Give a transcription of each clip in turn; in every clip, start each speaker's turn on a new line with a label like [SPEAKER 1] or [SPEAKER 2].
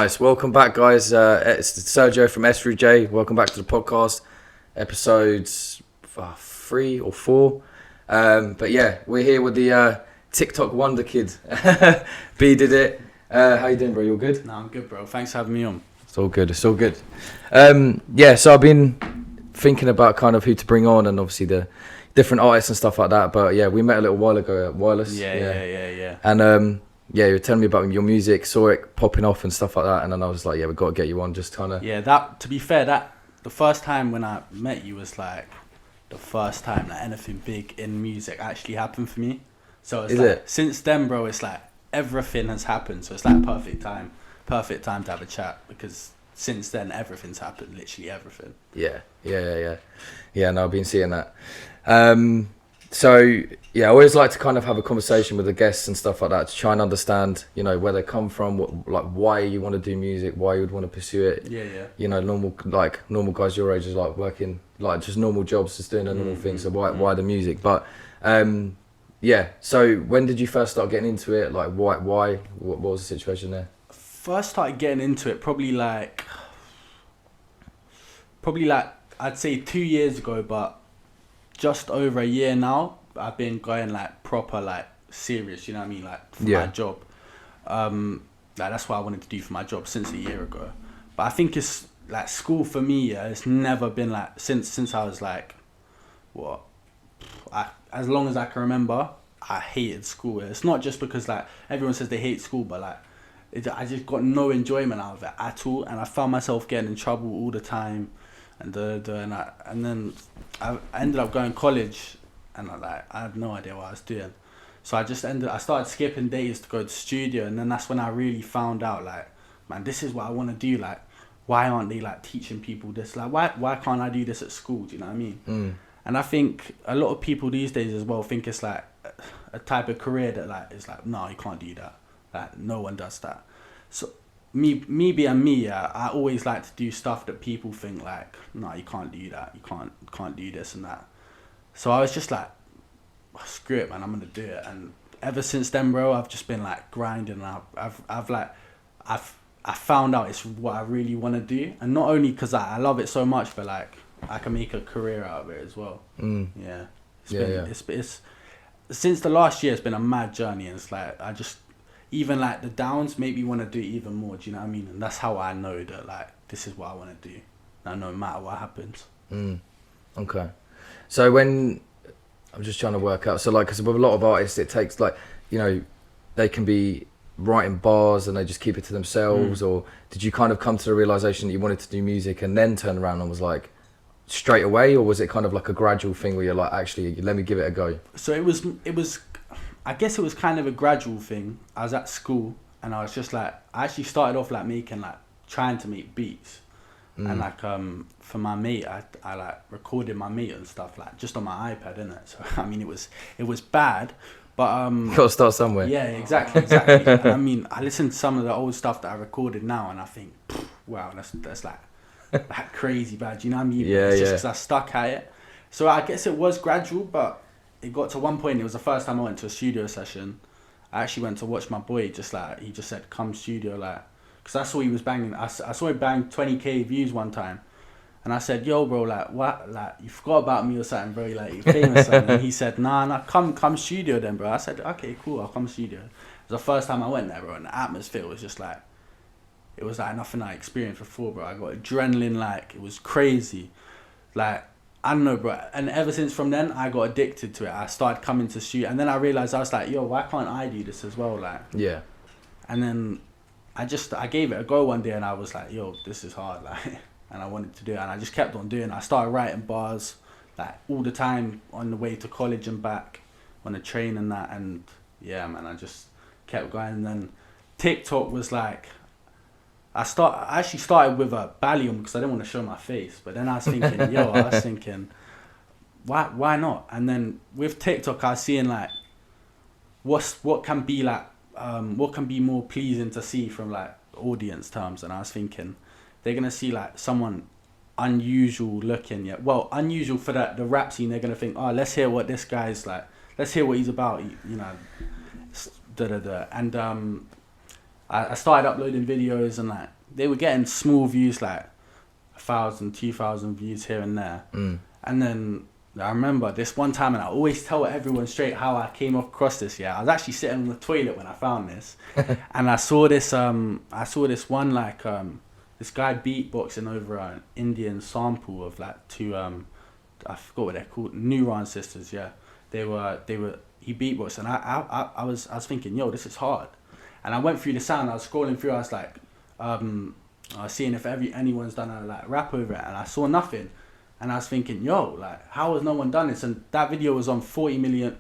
[SPEAKER 1] Nice. Welcome back, guys. It's STHROUGJ from S3J. Welcome back to the podcast, episodes 3 or 4. But yeah, we're here with the TikTok wonder kid, Bdidit. How you doing, bro? You all good?
[SPEAKER 2] No, I'm good, bro. Thanks for having me on.
[SPEAKER 1] It's all good. It's all good. Yeah, so I've been thinking about kind of who to bring on and obviously the different artists and stuff like that. But yeah, we met a little while ago at Wireless.
[SPEAKER 2] Yeah.
[SPEAKER 1] And yeah, you were telling me about your music, saw it popping off and stuff like that, and then I was like, yeah, we've got to get you on, just kind of...
[SPEAKER 2] Yeah, that, to be fair, that the first time when I met you was like the first time that anything big in music actually happened for me. So it's since then, bro, it's like everything has happened. So it's like perfect time to have a chat, because since then everything's happened, literally everything.
[SPEAKER 1] Yeah, no, I've been seeing that. So yeah, I always like to kind of have a conversation with the guests and stuff like that to try and understand, you know, where they come from, why you want to do music, why you would want to pursue it.
[SPEAKER 2] Yeah.
[SPEAKER 1] You know, normal guys your age is like working like just normal jobs, just doing a normal thing. So why the music? But yeah. So when did you first start getting into it? Like why? What was the situation there?
[SPEAKER 2] First started getting into it probably like I'd say 2 years ago, but just over a year now, I've been going like proper, like serious, you know what I mean? Like for my job. Like that's what I wanted to do for my job since a year ago. But I think it's like school for me, it's never been like, since I was like, as long as I can remember, I hated school. It's not just because like everyone says they hate school, but like I just got no enjoyment out of it at all. And I found myself getting in trouble all the time. And then I ended up going to college, and I had no idea what I was doing. So I started skipping days to go to studio, and then that's when I really found out, like, man, this is what I want to do. Like, why aren't they like teaching people this? Like, why can't I do this at school? Do you know what I mean? And I think a lot of people these days as well think it's like a type of career that like is like, no, you can't do that. Like, no one does that. So me being me, I always like to do stuff that people think like, no, you can't do that. You can't do this and that. So I was just like, screw it, man, I'm gonna do it. And ever since then, bro, I've just been like grinding. And I found out it's what I really want to do, and not only because I love it so much, but like I can make a career out of it as well. It's since the last year, it's been a mad journey, and it's like even like the downs make me want to do it even more. Do you know what I mean? And that's how I know that like this is what I want to do. And no matter what happens.
[SPEAKER 1] Okay. So when I'm just trying to work out, so like, because with a lot of artists, it takes like, you know, they can be writing bars and they just keep it to themselves. Or did you kind of come to the realization that you wanted to do music and then turn around and was like straight away, or was it kind of like a gradual thing where you're like, actually, let me give it a go?
[SPEAKER 2] So it was. I guess it was kind of a gradual thing. I was at school and I was just like, I actually started off like trying to make beats. And like for my mate, I like recorded my mate and stuff like just on my iPad, innit? So I mean it was bad, but
[SPEAKER 1] you gotta start somewhere.
[SPEAKER 2] Yeah, exactly. And, I mean, I listened to some of the old stuff that I recorded now, and I think, wow, that's like crazy bad. You know what I mean?
[SPEAKER 1] Yeah,
[SPEAKER 2] it's just because I stuck at it. So I guess it was gradual, but it got to one point. It was the first time I went to a studio session. I actually went to watch my boy. Just like he just said, "Come studio," like, because I saw he was banging. I saw him bang 20k views one time, and I said, "Yo, bro, like, what? Like, you forgot about me or something, bro? Like, you're famous." And he said, "Nah, come studio then, bro." I said, "Okay, cool, I'll come studio." It was the first time I went there, bro, and the atmosphere was just like, it was like nothing I experienced before, bro. I got adrenaline, like it was crazy, like. I don't know, bro. And ever since from then, I got addicted to it. I started coming to shoot. And then I realised, I was like, yo, why can't I do this as well? Like,
[SPEAKER 1] yeah.
[SPEAKER 2] And then I gave it a go one day, and I was like, yo, this is hard. Like, and I wanted to do it. And I just kept on doing it. I started writing bars, like, all the time on the way to college and back, on the train and that. And yeah, man, I just kept going. And then TikTok was like, I actually started with a Valium because I didn't want to show my face. But then I was thinking, why not? And then with TikTok, I was seeing like, what can be more pleasing to see from like audience terms. And I was thinking, they're gonna see like someone unusual looking. Yeah, well, unusual for the rap scene. They're gonna think, oh, let's hear what this guy's like. Let's hear what he's about. You know, And I started uploading videos, and like they were getting small views, like 1,000, 2,000 views here and there. And then I remember this one time, and I always tell everyone straight how I came across this. Yeah, I was actually sitting on the toilet when I found this, and I saw this one like this guy beatboxing over an Indian sample of like two I forgot what they're called, Neuron Sisters. Yeah, they were he beatboxed, and I was thinking, yo, this is hard. And I went through the sound. I was scrolling through. I was like, I was seeing if anyone's done a like rap over it, and I saw nothing. And I was thinking, yo, like, how has no one done this? And that video was on 30 million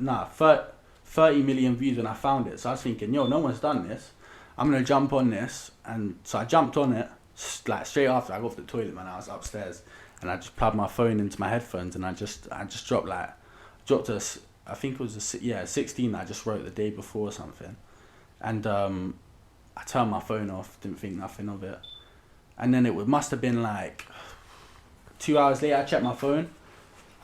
[SPEAKER 2] views when I found it. So I was thinking, yo, no one's done this. I'm going to jump on this. And so I jumped on it, like, straight after I got off the toilet, man. I was upstairs. And I just plugged my phone into my headphones. And I just dropped a, I think it was 16 that I just wrote the day before or something. And I turned my phone off, didn't think nothing of it. And then it must have been like 2 hours later, I checked my phone.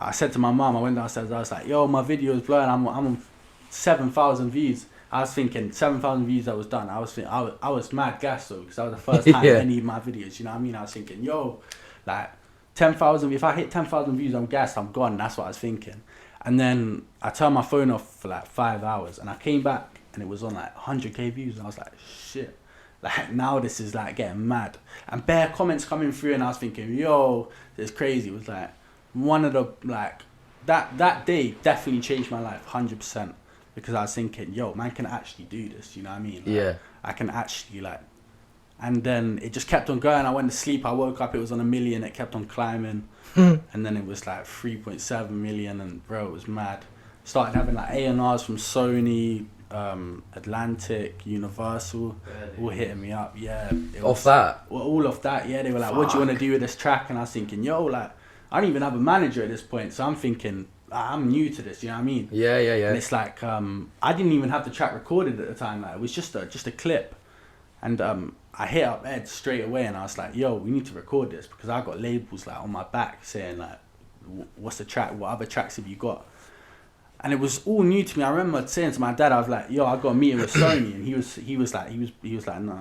[SPEAKER 2] I said to my mum, I went downstairs, I was like, yo, my video is blurring, I'm on 7,000 views. I was thinking 7,000 views that was done. I was mad gassed though, because that was the first time any of my videos, you know what I mean? I was thinking, yo, like 10,000, if I hit 10,000 views, I'm gassed, I'm gone. That's what I was thinking. And then I turned my phone off for like 5 hours, and I came back and it was on like 100k views, and I was like, shit. Like, now this is like getting mad, and bare comments coming through, and I was thinking, yo, it's crazy. It was like one of the, like, that day definitely changed my life 100%, because I was thinking, yo, man can actually do this, you know what I mean? Like,
[SPEAKER 1] yeah,
[SPEAKER 2] I can actually, like, and then it just kept on going. I went to sleep, I woke up, it was on 1 million, it kept on climbing, and then it was like 3.7 million, and bro, it was mad. Started having like A&Rs from Sony, Atlantic, Universal, all hitting me up. Yeah,
[SPEAKER 1] off that.
[SPEAKER 2] Well, all of that. Yeah, they were like, "What do you want to do with this track?" And I was thinking, "Yo, like, I don't even have a manager at this point, so I'm thinking I'm new to this." You know what I mean?
[SPEAKER 1] Yeah.
[SPEAKER 2] And it's like I didn't even have the track recorded at the time. Like, it was just a clip, and I hit up Ed straight away, and I was like, "Yo, we need to record this," because I got labels like on my back saying like, "What's the track? What other tracks have you got?" And it was all new to me. I remember saying to my dad, I was like, "Yo, I got a meeting with Sony," and he was like, "No,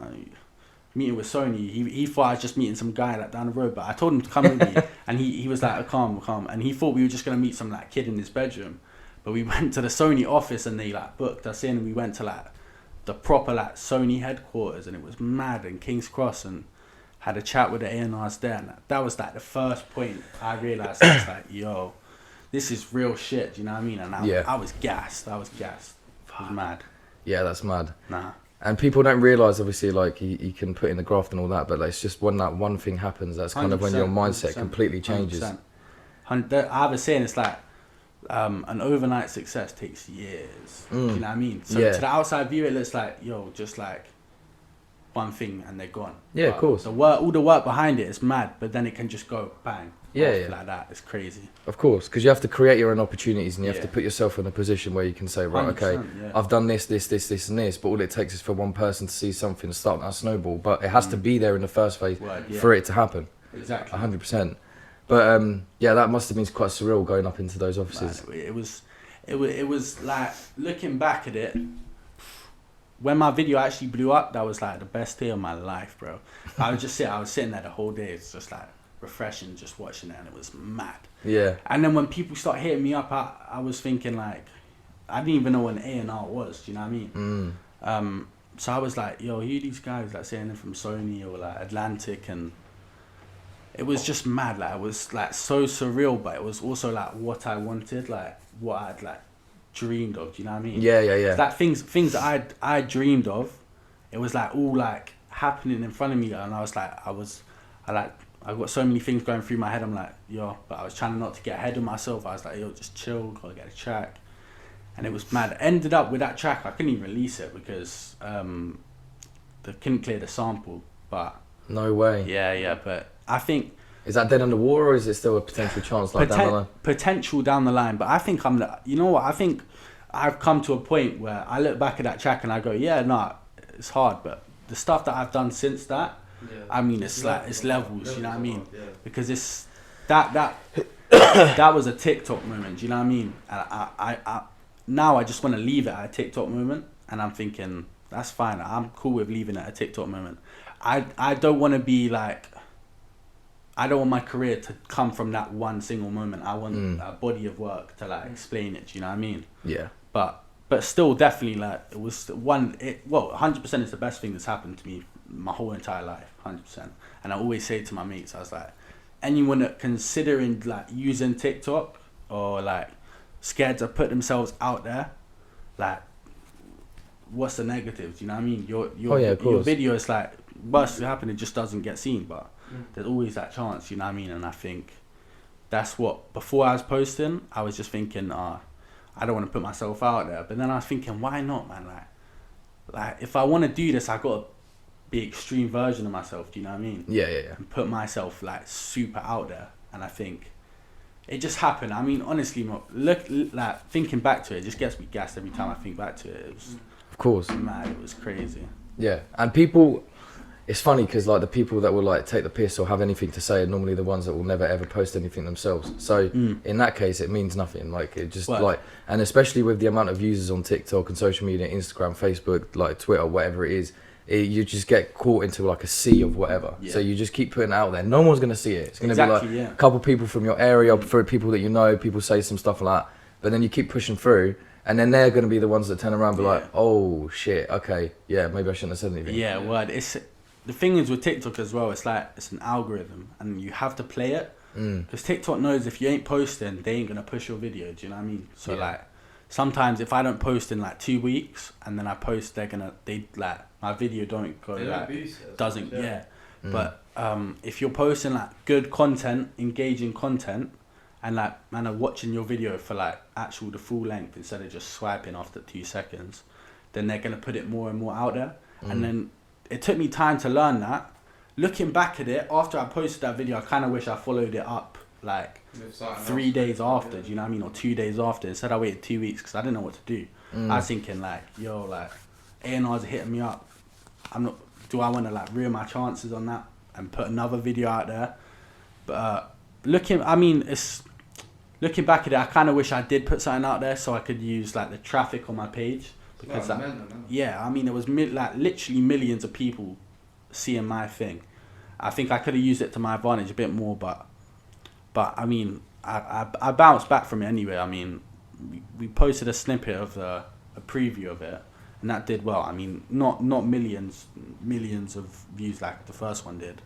[SPEAKER 2] meeting with Sony." He thought I was just meeting some guy like down the road, but I told him to come with me, and he was like, "Calm," and he thought we were just gonna meet some like kid in his bedroom, but we went to the Sony office and they like booked us in. And we went to like the proper like Sony headquarters, and it was mad in King's Cross, and had a chat with the A&Rs there. And that was like the first point I realized. I was like, "Yo, this is real shit," you know what I mean? And I was gassed. I was mad.
[SPEAKER 1] Yeah, that's mad.
[SPEAKER 2] Nah.
[SPEAKER 1] And people don't realise, obviously, like, you can put in the graft and all that, but like, it's just when that one thing happens, that's kind of when your mindset completely changes.
[SPEAKER 2] 100%. I have a saying, it's like, an overnight success takes years. Do you know what I mean? So to the outside view, it looks like, yo, just like one thing and they're gone.
[SPEAKER 1] Yeah,
[SPEAKER 2] but
[SPEAKER 1] of course.
[SPEAKER 2] All the work behind it is mad, but then it can just go bang.
[SPEAKER 1] Yeah.
[SPEAKER 2] Like that. It's crazy.
[SPEAKER 1] Of course, because you have to create your own opportunities, and you have to put yourself in a position where you can say, right, okay, I've done this, and this, but all it takes is for one person to see something and start that snowball. But it has to be there in the first place for it to happen.
[SPEAKER 2] Exactly.
[SPEAKER 1] 100%. But that must have been quite surreal going up into those offices.
[SPEAKER 2] Man, it was like, looking back at it, when my video actually blew up, that was like the best day of my life, bro. I was sitting there the whole day. It's just like refreshing, just watching it, and it was mad.
[SPEAKER 1] Yeah.
[SPEAKER 2] And then when people start hitting me up, I was thinking like, I didn't even know what an A&R was. Do you know what I mean? So I was like, yo, who are these guys like saying they're from Sony or like Atlantic? And it was just mad. Like, it was like so surreal, but it was also like what I wanted, like what I'd like dreamed of. Do you know what I mean?
[SPEAKER 1] Yeah.
[SPEAKER 2] Like things that I dreamed of, it was like all like happening in front of me, and I was like, I got so many things going through my head. I'm like, yo, but I was trying not to get ahead of myself. I was like, yo, just chill, gotta get a track. And it was mad. Ended up with that track, I couldn't even release it because they couldn't clear the sample. But
[SPEAKER 1] no way.
[SPEAKER 2] Yeah, but I think,
[SPEAKER 1] is that dead on the water, or is it still a potential chance like down the line?
[SPEAKER 2] Potential down the line, but I think you know what? I think I've come to a point where I look back at that track and I go, yeah, no, it's hard, but the stuff that I've done since that, I mean, it's like it's levels, you know what I mean? Yeah. Because it's that was a TikTok moment, you know what I mean? And I now I just want to leave it at a TikTok moment, and I'm thinking that's fine. I'm cool with leaving it at a TikTok moment. I don't want to be like, I don't want my career to come from that one single moment. I want a body of work to like explain it. Do you know what I mean?
[SPEAKER 1] Yeah.
[SPEAKER 2] But still, definitely, like, it was 100% is the best thing that's happened to me my whole entire life, 100%. And I always say to my mates, I was like, anyone that considering like using TikTok or like scared to put themselves out there, like, what's the negative? Do you know what I mean? Your video is like, worst to happen, it just doesn't get seen, but there's always that chance. You know what I mean? And I think that's what, before I was posting, I was just thinking, I don't want to put myself out there. But then I was thinking, why not, man? Like if I want to do this, I got to be extreme version of myself. Do you know what I mean?
[SPEAKER 1] Yeah.
[SPEAKER 2] And put myself like super out there. And I think it just happened. I mean, honestly, like thinking back to it, it just gets me gassed every time I think back to it. It was,
[SPEAKER 1] of course,
[SPEAKER 2] mad. It was crazy.
[SPEAKER 1] Yeah, and people. It's funny because like the people that will like take the piss or have anything to say are normally the ones that will never ever post anything themselves. So in that case, it means nothing. Like it just like, and especially with the amount of users on TikTok and social media, Instagram, Facebook, like Twitter, whatever it is, you just get caught into like a sea of whatever. Yeah. So you just keep putting it out there. No one's gonna see it. It's gonna be like a couple people from your area, for people that you know. People say some stuff like that, but then you keep pushing through. And then they're going to be the ones that turn around and be like, oh shit, okay, yeah, maybe I shouldn't have said anything.
[SPEAKER 2] Yeah, word. The thing is with TikTok as well, it's like, it's an algorithm and you have to play it. Because TikTok knows if you ain't posting, they ain't going to push your video, do you know what I mean? So like, sometimes if I don't post in like 2 weeks and then I post, they like, my video don't go like, doesn't, But if you're posting like good content, engaging content, and like, man, are watching your video for like the full length instead of just swiping after 2 seconds, then they're going to put it more and more out there. And then it took me time to learn that. Looking back at it, after I posted that video, I kind of wish I followed it up like 3 days after, do you know what I mean? Or 2 days after. Instead I waited 2 weeks because I didn't know what to do. I was thinking like, yo, like, A&R's hitting me up. Do I want to like ruin my chances on that and put another video out there? But looking back at it, I kind of wish I did put something out there so I could use like the traffic on my page. Because I mean, there was like literally millions of people seeing my thing. I think I could have used it to my advantage a bit more, but I mean, I bounced back from it anyway. I mean, we posted a snippet of a preview of it, and that did well. I mean, not millions of views like the first one did,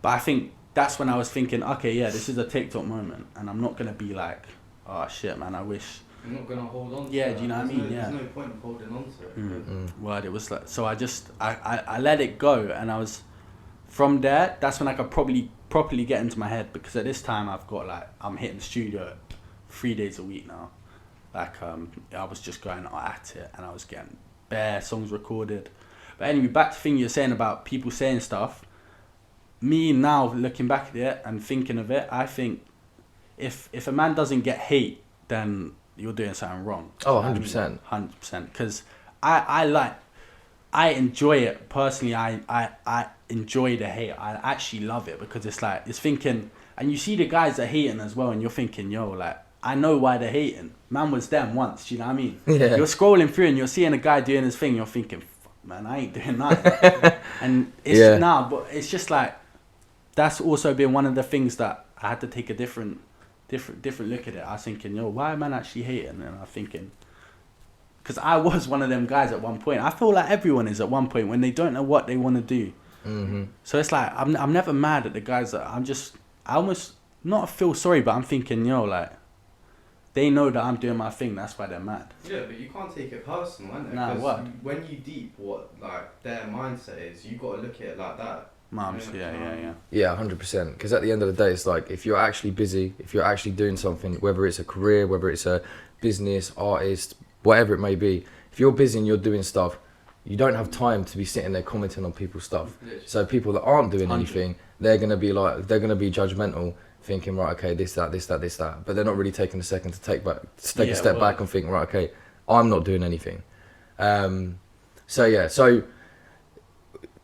[SPEAKER 2] but I think that's when I was thinking, okay, yeah, this is a TikTok moment, and I'm not gonna be like, oh shit, man, I wish.
[SPEAKER 3] You're not gonna hold on to
[SPEAKER 2] it. Do you know what I mean?
[SPEAKER 3] There's no point in holding on to it.
[SPEAKER 2] Word, it was like, so I let it go, and I was, from there, that's when I could properly get into my head, because at this time I'm hitting the studio 3 days a week now. Like, I was just going at it, and I was getting bare songs recorded. But anyway, back to the thing you're saying about people saying stuff. Me now, looking back at it and thinking of it, I think if a man doesn't get hate, then you're doing something wrong.
[SPEAKER 1] Oh, 100%.
[SPEAKER 2] 100%. Because I enjoy it. Personally, I enjoy the hate. I actually love it, because it's like, it's thinking, and you see the guys that are hating as well, and you're thinking, yo, like, I know why they're hating. Man was them once, do you know what I mean?
[SPEAKER 1] Yeah.
[SPEAKER 2] You're scrolling through and you're seeing a guy doing his thing, you're thinking, fuck, man, I ain't doing nothing. And it's but it's just like, that's also been one of the things that I had to take a different look at it. I was thinking, yo, why am I actually hating? And I'm thinking, because I was one of them guys at one point. I feel like everyone is at one point when they don't know what they want to do. So it's like, I'm never mad at the guys that I almost not feel sorry, but I'm thinking, yo, like, they know that I'm doing my thing, that's why they're mad.
[SPEAKER 3] Yeah, but you can't take it personal, innit?
[SPEAKER 2] Nah, what?
[SPEAKER 3] When you deep what like their mindset is, you got to look at it like that.
[SPEAKER 2] Mums, yeah.
[SPEAKER 1] Yeah, 100%. Because at the end of the day, it's like, if you're actually busy, if you're actually doing something, whether it's a career, whether it's a business, artist, whatever it may be, if you're busy and you're doing stuff, you don't have time to be sitting there commenting on people's stuff.
[SPEAKER 3] Literally.
[SPEAKER 1] So people that aren't doing
[SPEAKER 2] 100.
[SPEAKER 1] anything, they're going to be judgmental, thinking, right, okay, this, that. But they're not really taking a second to take a step back and think, right, okay, I'm not doing anything. So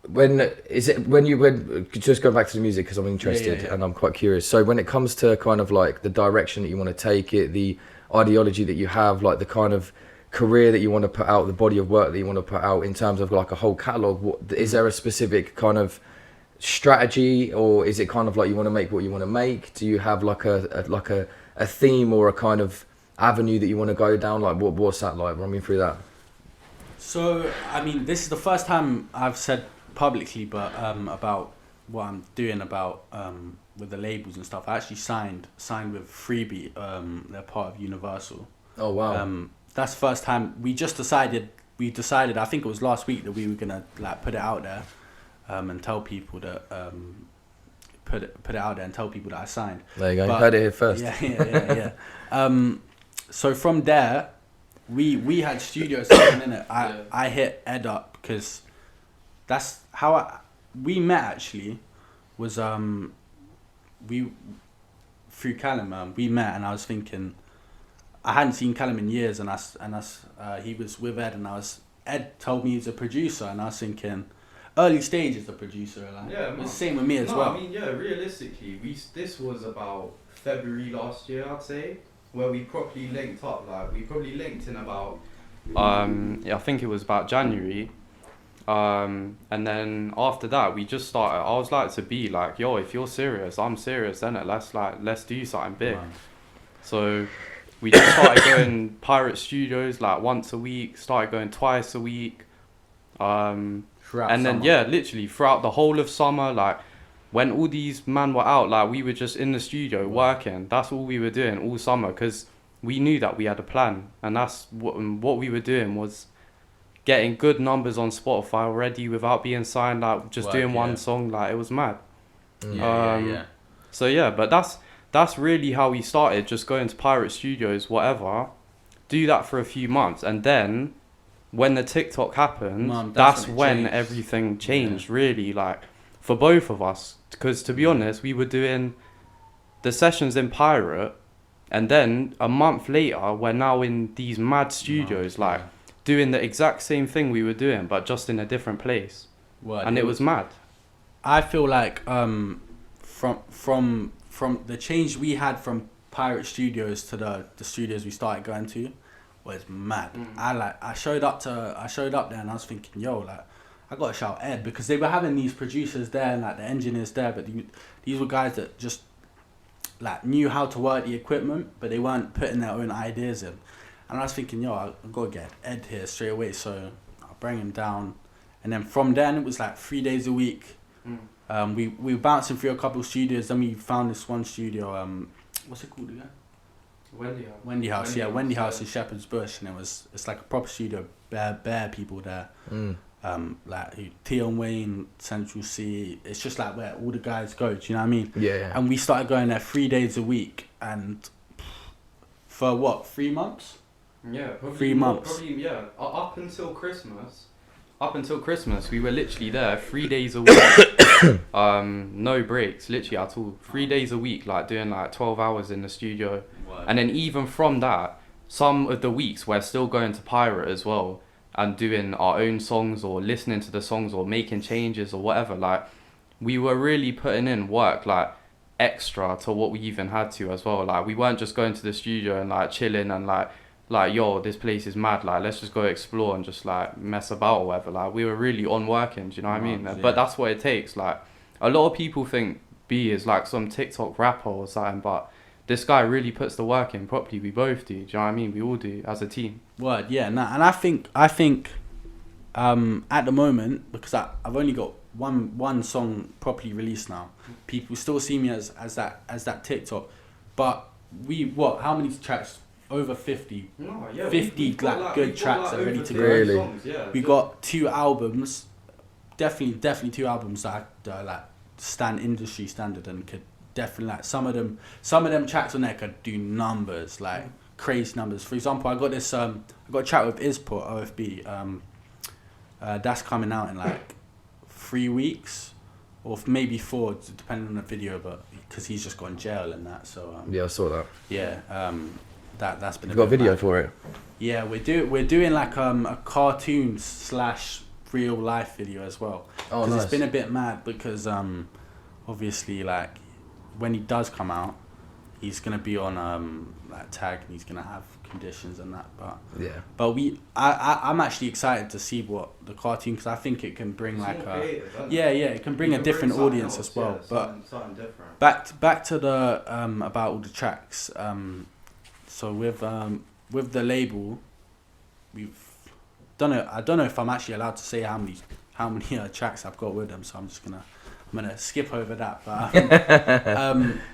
[SPEAKER 1] when just going back to the music, because I'm interested and I'm quite curious. So when it comes to kind of like the direction that you want to take it, the ideology that you have, like the kind of career that you want to put out, the body of work that you want to put out in terms of like a whole catalogue? Is there a specific kind of strategy, or is it kind of like you want to make what you want to make? Do you have like a theme or a kind of avenue that you want to go down? Like what's that like? Run me through that.
[SPEAKER 2] So I mean, this is the first time I've said publicly, but about what I'm doing about with the labels and stuff. I actually signed with Freebie. They're part of Universal.
[SPEAKER 1] Oh wow.
[SPEAKER 2] That's the first time. We decided, I think it was last week, that we were gonna like put it out there, and tell people that put it out there and tell people that I signed.
[SPEAKER 1] There you go. You heard it here first.
[SPEAKER 2] Yeah. So from there, we had studio session in it. I hit Ed up because that's how we met actually. Was we through Callum, we met, and I was thinking, I hadn't seen Callum in years, and he was with Ed, and Ed told me he's a producer, and I was thinking, early stage as a producer, like it's the same with me as well.
[SPEAKER 3] I mean, yeah, realistically, this was about February last year, I'd say, where we properly linked up. Like we probably linked in about
[SPEAKER 4] I think it was about January. And then after that, we just started. I was like to be like, yo, if you're serious, I'm serious, innit? Let's do something big.
[SPEAKER 2] Man.
[SPEAKER 4] So we just started going pirate studios like once a week. Started going twice a week. And then
[SPEAKER 2] summer.
[SPEAKER 4] literally throughout the whole of summer, like when all these men were out, like we were just in the studio working. That's all we were doing all summer, because we knew that we had a plan, and that's what we were doing was getting good numbers on Spotify already without being signed, like just doing one song. Like it was mad. So yeah, but that's really how we started, just going to pirate studios, whatever, do that for a few months, and then when the TikTok happened, that's when everything changed, really, like for both of us, because to be honest, we were doing the sessions in pirate, and then a month later we're now in these mad studios, doing the exact same thing we were doing, but just in a different place. And it was mad.
[SPEAKER 2] I feel like from the change we had from pirate studios to the studios we started going to was mad. I showed up there, and I was thinking, yo, like I gotta shout Ed, because they were having these producers there and like the engineers there, but these were guys that just like knew how to work the equipment, but they weren't putting their own ideas in. And I was thinking, yo, I've got to get Ed here straight away. So I'll bring him down. And then from then, it was like 3 days a week. We were bouncing through a couple of studios. Then we found this one studio. What's it called again? Wendy House. Wendy House in Shepherd's Bush. And it's like a proper studio. Bare people there. Like Tion Wayne, Central C. It's just like where all the guys go. Do you know what I mean?
[SPEAKER 1] Yeah.
[SPEAKER 2] And we started going there 3 days a week. And for what, 3 months?
[SPEAKER 3] Yeah, probably
[SPEAKER 2] 3 months.
[SPEAKER 3] Probably, yeah. Up until Christmas,
[SPEAKER 4] We were literally there 3 days a week. No breaks, literally at all. 3 days a week, like doing like 12 hours in the studio. And then even from that, some of the weeks we're still going to pirate as well, and doing our own songs or listening to the songs or making changes or whatever. Like we were really putting in work, like extra to what we even had to as well. Like we weren't just going to the studio and like chilling and like yo, this place is mad, like let's just go explore and just like mess about or whatever. Like we were really on working, do you know what I mean? But that's what it takes. Like a lot of people think B is like some TikTok rapper or something, but this guy really puts the work in properly. We both do, do you know what I mean? We all do as a team.
[SPEAKER 2] Word, yeah. And I think at the moment, because I've only got one song properly released now, people still see me as that TikTok, but how many tracks? Over 50.
[SPEAKER 3] No, yeah,
[SPEAKER 2] 50 good tracks that are ready to go.
[SPEAKER 1] Really?
[SPEAKER 3] Songs, yeah.
[SPEAKER 2] We got 2 albums, definitely 2 albums that are like industry standard, and could definitely like some of them tracks on there could do numbers, like crazy numbers. For example, I got this I got a track with Isport OFB. That's coming out in like 3 weeks, or maybe 4, depending on the video, but because he's just gone jail and that. So
[SPEAKER 1] Yeah, I saw that.
[SPEAKER 2] yeah. That's been.
[SPEAKER 1] You've got a video for it.
[SPEAKER 2] Yeah, we're doing like a cartoon / real life video as well.
[SPEAKER 1] Oh, nice.
[SPEAKER 2] It's been a bit mad because obviously like when he does come out, he's gonna be on like tag, and he's gonna have conditions and that. But I'm actually excited to see what the cartoon, because I think it can bring like it can bring a different audience as well. But
[SPEAKER 3] something different.
[SPEAKER 2] back to the about all the tracks. So with the label, we've done it. I don't know if I'm actually allowed to say how many tracks I've got with them, so I'm gonna skip over that.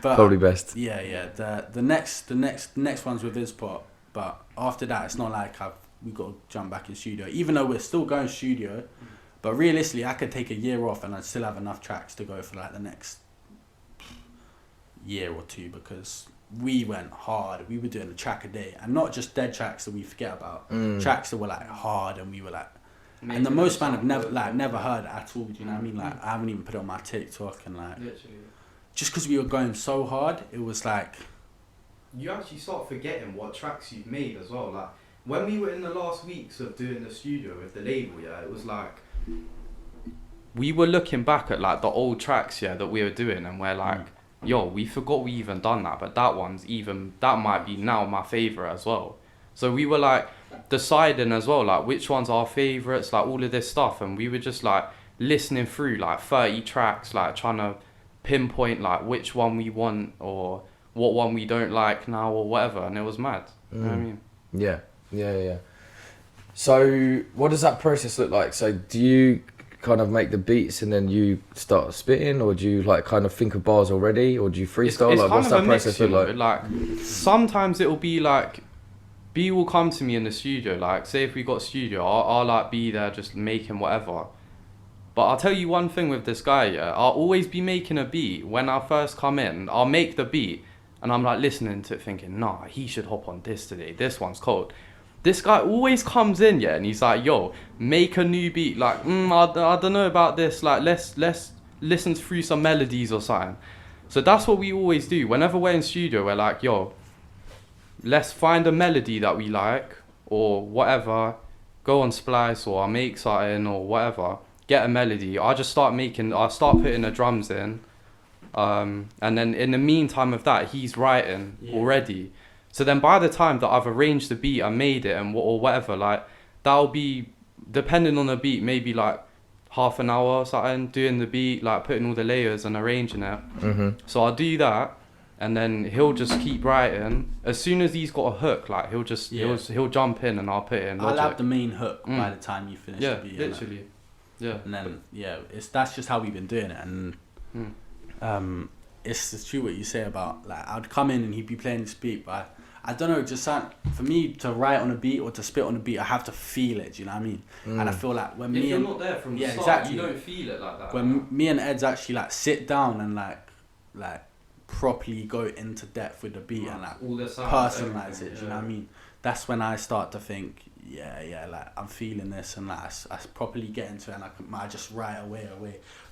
[SPEAKER 2] But
[SPEAKER 1] Probably best.
[SPEAKER 2] Yeah. The next one's with Ispot, but after that, it's not like we got to jump back in studio. Even though we're still going studio, but realistically, I could take a year off and I'd still have enough tracks to go for like the next year or two, because we went hard. We were doing a track a day, and not just dead tracks that we forget about. Tracks that were like hard, and we were like. And the most man have never heard it at all. Do you know what I mean? Like I haven't even put it on my TikTok, and like
[SPEAKER 3] Literally.
[SPEAKER 2] just because we were going so hard, it was like
[SPEAKER 3] You actually start forgetting what tracks you've made as well. Like when we were in the last weeks of doing the studio with the label, it was like
[SPEAKER 4] we were looking back at like the old tracks that we were doing, and we're like, yo, we forgot we even done that, but that might be now my favorite as well. So we were like deciding as well, like which ones are our favorites, like all of this stuff, and we were just like listening through like 30 tracks, like trying to pinpoint like which one we want or what one we don't like now or whatever, and it was mad. You know what I mean?
[SPEAKER 1] Yeah. So what does that process look like? So do you kind of make the beats and then you start spitting, or do you like kind of think of bars already, or do you freestyle?
[SPEAKER 4] It's
[SPEAKER 1] like what's that process look like?
[SPEAKER 4] Like sometimes it'll be like B will come to me in the studio, like say if we got studio, I'll like be there just making whatever. But I'll tell you one thing with this guy, I'll always be making a beat. When I first come in, I'll make the beat and I'm like listening to it thinking, nah, he should hop on this today, this one's cold. This guy always comes in, and he's like, yo, make a new beat, like, I don't know about this, like let's listen through some melodies or something. So that's what we always do. Whenever we're in studio, we're like, yo, let's find a melody that we like or whatever, go on Splice or I'll make something or whatever, get a melody. I'll start putting the drums in, and then in the meantime of that, he's writing already. So then by the time that I've arranged the beat, I made it and or whatever, like that'll be, depending on the beat, maybe like half an hour or something, doing the beat, like putting all the layers and arranging it. So I'll do that. And then he'll just keep writing. As soon as he's got a hook, like he'll jump in and I'll put it in Logic.
[SPEAKER 2] I'll have the main hook by the time you finish the beat.
[SPEAKER 4] Literally.
[SPEAKER 2] And then that's just how we've been doing it. And it's true what you say about like I'd come in and he'd be playing this beat, but I don't know, just for me to write on a beat or to spit on a beat, I have to feel it. Do you know what I mean? And I feel like when
[SPEAKER 3] if you're not there from the start,
[SPEAKER 2] exactly.
[SPEAKER 3] you don't feel it like that.
[SPEAKER 2] When me and Ed's actually like sit down and like properly go into depth with the beat and like
[SPEAKER 3] all the sounds,
[SPEAKER 2] personalize it. Do you know what I mean? That's when I start to think, like I'm feeling this, and like I properly get into it, and I just write away.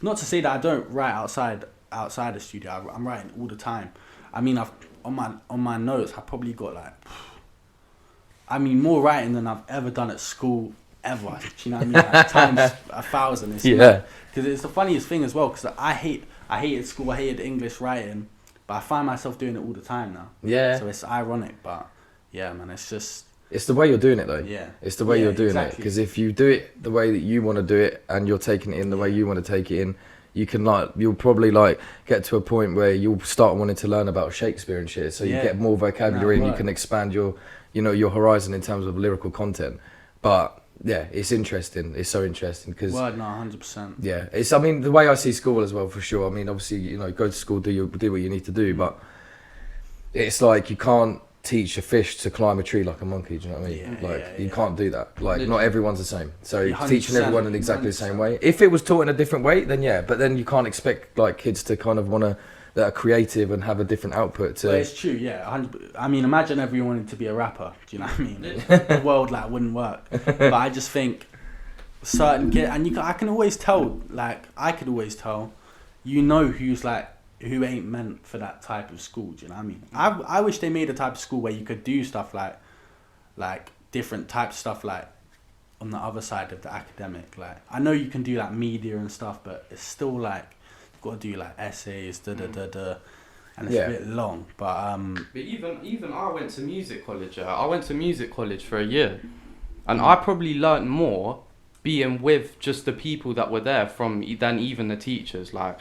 [SPEAKER 2] Not to say that I don't write outside the studio. I'm writing all the time. I mean, I've on my notes, I probably got more writing than I've ever done at school ever. Do you know what I mean? Like, times 1,000. Because it's the funniest thing as well. Because I hated school. I hated English writing, but I find myself doing it all the time now. Yeah. So it's ironic, but yeah, man, it's just.
[SPEAKER 1] It's the way you're doing it though.
[SPEAKER 2] Yeah.
[SPEAKER 1] It's the way you're doing it. Because if you do it the way that you want to do it, and you're taking it in the way you want to take it in, you can you'll probably get to a point where you'll start wanting to learn about Shakespeare and shit. So you get more vocabulary and you can expand your horizon in terms of lyrical content. But yeah, it's interesting. It's so interesting because
[SPEAKER 2] 100%.
[SPEAKER 1] Yeah, it's. I mean, the way I see school as well, for sure. I mean, obviously, go to school, do what you need to do, but it's like you can't teach a fish to climb a tree like a monkey. Do you know what I mean? You can't do that. Not everyone's the same. So teaching everyone in exactly the same way. If it was taught in a different way, then yeah. But then you can't expect kids to kind of that are creative and have a different output to.
[SPEAKER 2] Well, it's true, yeah. I mean, imagine everyone wanted to be a rapper. Do you know what I mean? The world wouldn't work. But I just think certain kids, and I can always tell. I could always tell, who ain't meant for that type of school. Do you know what I mean? I wish they made a type of school where you could do stuff like different types of stuff on the other side of the academic. I know you can do media and stuff, but it's still you've got to do essays, and it's a bit long. But
[SPEAKER 4] even I went to music college. I went to music college for a year, and I probably learnt more being with just the people that were there than even the teachers. Like,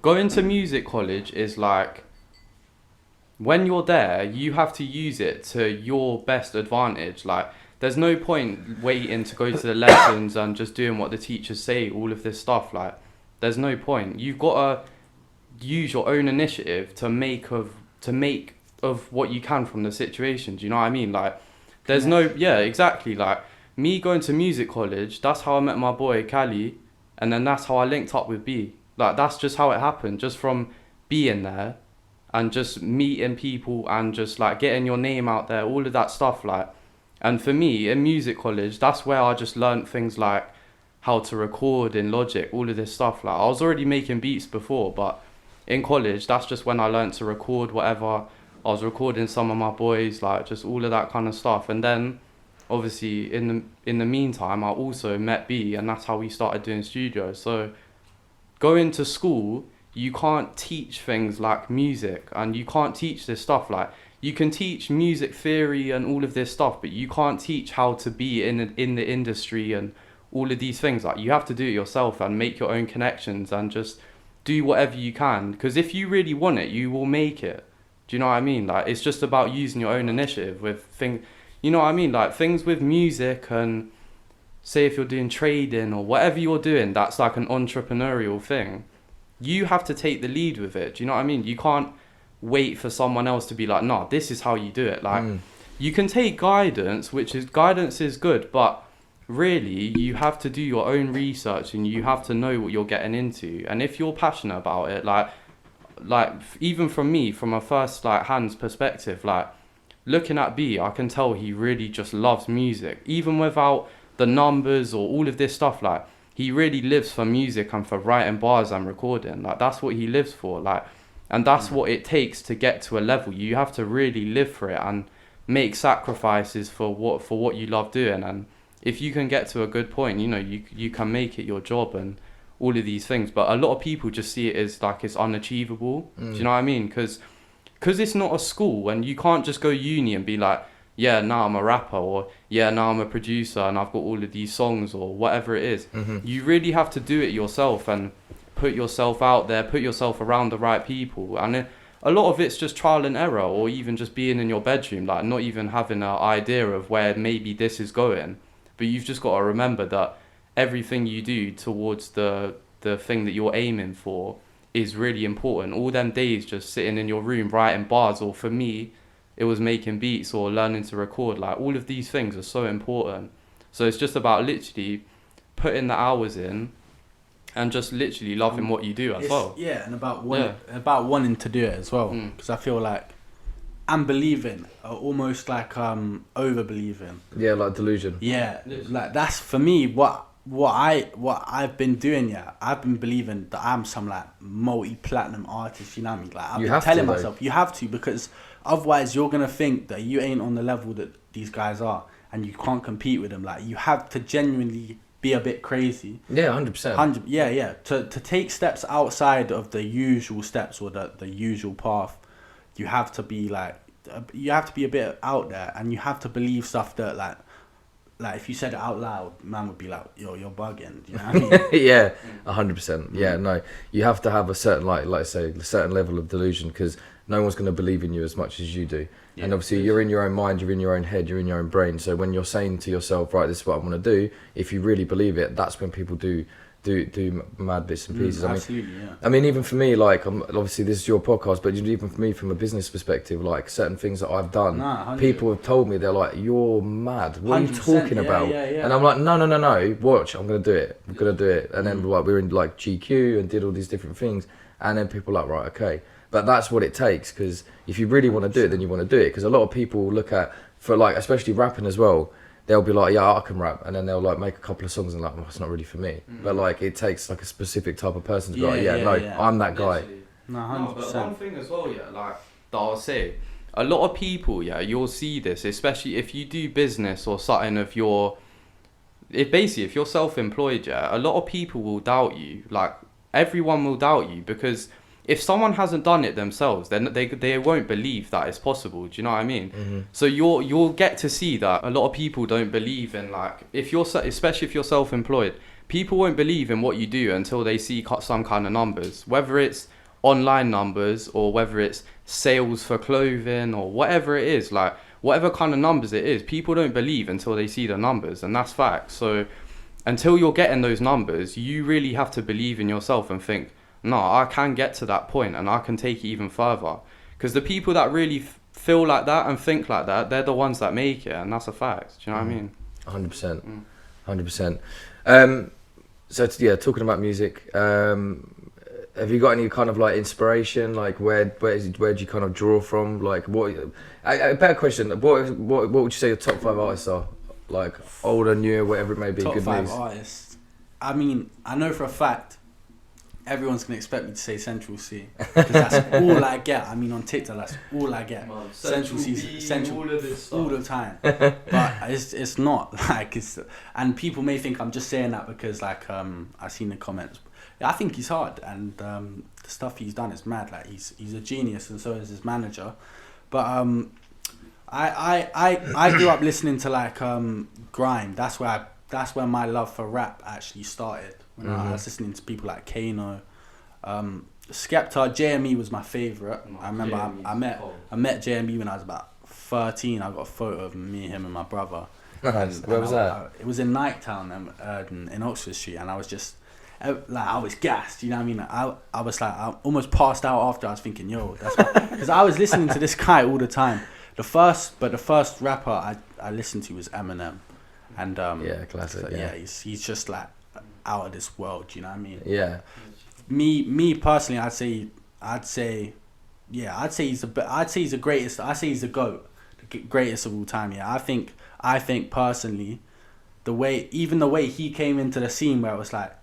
[SPEAKER 4] going to music college is like, when you're there, you have to use it to your best advantage. Like, there's no point waiting to go to the lessons and just doing what the teachers say, all of this stuff. Like, there's no point. You've got to use your own initiative to make of what you can from the situation. Do you know what I mean? Like, there's exactly. Like, me going to music college, that's how I met my boy Cali, and then that's how I linked up with B. Like, that's just how it happened, just from being there and just meeting people and just like getting your name out there, all of that stuff. Like, and for me in music college, that's where I just learned things like how to record in Logic, all of this stuff. Like, I was already making beats before, but in college, that's just when I learned to record whatever. I was recording some of my boys, like just all of that kind of stuff. And then obviously in the meantime, I also met B, and that's how we started doing studio. So going to school, you can't teach things like music, and you can't teach this stuff. Like, you can teach music theory and all of this stuff, but you can't teach how to be in the industry and all of these things. Like, you have to do it yourself and make your own connections and just do whatever you can, because if you really want it, you will make it. Do you know what I mean? Like, it's just about using your own initiative with things, you know what I mean? Like, things with music, and say if you're doing trading or whatever you're doing, that's like an entrepreneurial thing. You have to take the lead with it. Do you know what I mean? You can't wait for someone else to be like, nah, this is how you do it. Like, you can take guidance, guidance is good, but really you have to do your own research and you have to know what you're getting into. And if you're passionate about it, like even from me, from a first like hands perspective, like looking at B, I can tell he really just loves music, even without the numbers or all of this stuff. Like, he really lives for music and for writing bars and recording. Like, that's what he lives for. Like, and that's what it takes to get to a level. You have to really live for it and make sacrifices for what you love doing. And if you can get to a good point, you know, you can make it your job and all of these things. But a lot of people just see it as like it's unachievable. Do you know what I mean? Because it's not a school, and you can't just go uni and be like, yeah, now I'm a rapper, or yeah, now I'm a producer and I've got all of these songs, or whatever it is. You really have to do it yourself and put yourself out there, put yourself around the right people. And a lot of it's just trial and error, or even just being in your bedroom, like not even having an idea of where maybe this is going. But you've just got to remember that everything you do towards the thing that you're aiming for is really important. All them days just sitting in your room writing bars, or for me, it was making beats or learning to record. Like, all of these things are so important. So it's just about literally putting the hours in and just literally loving what you do as well.
[SPEAKER 2] Yeah, and about wanting to do it as well. Because I feel like I'm believing, almost like over believing.
[SPEAKER 1] Yeah, like delusion.
[SPEAKER 2] Yeah, like that's for me what I've been doing. Yeah, I've been believing that I'm some like multi-platinum artist. You know what I mean? Like, I've been telling myself you have to, because otherwise you're gonna think that you ain't on the level that these guys are, and you can't compete with them. Like, you have to genuinely be a bit crazy.
[SPEAKER 1] Yeah, 100%.
[SPEAKER 2] Yeah. To take steps outside of the usual steps or the usual path, you have to be like, you have to be a bit out there, and you have to believe stuff that like if you said it out loud, man would be like, yo, you're bugging. Do you know what I mean?
[SPEAKER 1] Yeah, 100%. Yeah, no, you have to have a certain like I say, a certain level of delusion, because no one's going to believe in you as much as you do. Yeah, and obviously you're in your own mind, you're in your own head, you're in your own brain. So when you're saying to yourself, right, this is what I want to do, if you really believe it, that's when people do mad bits and pieces.
[SPEAKER 2] Absolutely, yeah.
[SPEAKER 1] I mean, even for me, like, obviously this is your podcast, but even for me, from a business perspective, like certain things that I've done, people have told me, they're like, "You're mad. What are you talking about?"
[SPEAKER 2] Yeah.
[SPEAKER 1] And I'm like, "No. Watch, I'm gonna do it. I'm gonna do it." And then like we were in like GQ and did all these different things, and then people are like, "Right, okay." But that's what it takes, because if you really want to do it, then you want to do it. Because a lot of people look at, for like, especially rapping as well, they'll be like, yeah, I can rap, and then they'll like make a couple of songs and like, well, it's not really for me. But like, it takes like a specific type of person to be like, I'm that guy.
[SPEAKER 2] No, 100%.
[SPEAKER 4] But one thing as well, yeah, like that I'll say, a lot of people, yeah, you'll see this, especially if you do business or something of your, if you're self-employed, yeah, a lot of people will doubt you. Like, everyone will doubt you, because if someone hasn't done it themselves, then they won't believe that it's possible. Do you know what I mean?
[SPEAKER 1] Mm-hmm.
[SPEAKER 4] So you'll get to see that a lot of people don't believe in, like, especially if you're self-employed, people won't believe in what you do until they see some kind of numbers, whether it's online numbers or whether it's sales for clothing or whatever it is, like whatever kind of numbers it is, people don't believe until they see the numbers, and that's fact. So until you're getting those numbers, you really have to believe in yourself and think, no, I can get to that point and I can take it even further. Because the people that really feel like that and think like that, they're the ones that make it, and that's a fact. Do you know what I mean?
[SPEAKER 1] 100%. 100%. So yeah, talking about music, have you got any kind of like inspiration? Like where do you kind of draw from? Like a better question, what would you say your top 5 artists are? Like older, newer, whatever it may be.
[SPEAKER 2] Top
[SPEAKER 1] good
[SPEAKER 2] 5
[SPEAKER 1] news.
[SPEAKER 2] artists. I mean, I know for a fact everyone's gonna expect me to say Central C, because that's all I get. I mean, on TikTok, that's all I get.
[SPEAKER 3] Man,
[SPEAKER 2] Central C,
[SPEAKER 3] B,
[SPEAKER 2] Central,
[SPEAKER 3] all of this stuff.
[SPEAKER 2] all the time. But it's not like it's. And people may think I'm just saying that because like I've seen the comments. I think he's hard, and the stuff he's done is mad. Like he's a genius, and so is his manager. But I grew up listening to like grime. That's where my love for rap actually started. When I was listening to people like Kano, Skepta. JME was my favourite. I remember I met JME when I was about 13. I got a photo of me, him, and my brother.
[SPEAKER 1] Nice. Where was that?
[SPEAKER 2] It was in Nighttown, in Oxford Street, and I was just like, I was gassed. You know what I mean? I was like, I almost passed out after. I was thinking, yo, that's because I was listening to this guy all the time. The first rapper I listened to was Eminem, and
[SPEAKER 1] yeah, classic.
[SPEAKER 2] so,
[SPEAKER 1] yeah,
[SPEAKER 2] he's just like out of this world. You know what I mean?
[SPEAKER 1] yeah.
[SPEAKER 2] Me personally, I'd say he's the greatest. I say he's the GOAT, the greatest of all time. Yeah, I think personally, the way he came into the scene, where it was like,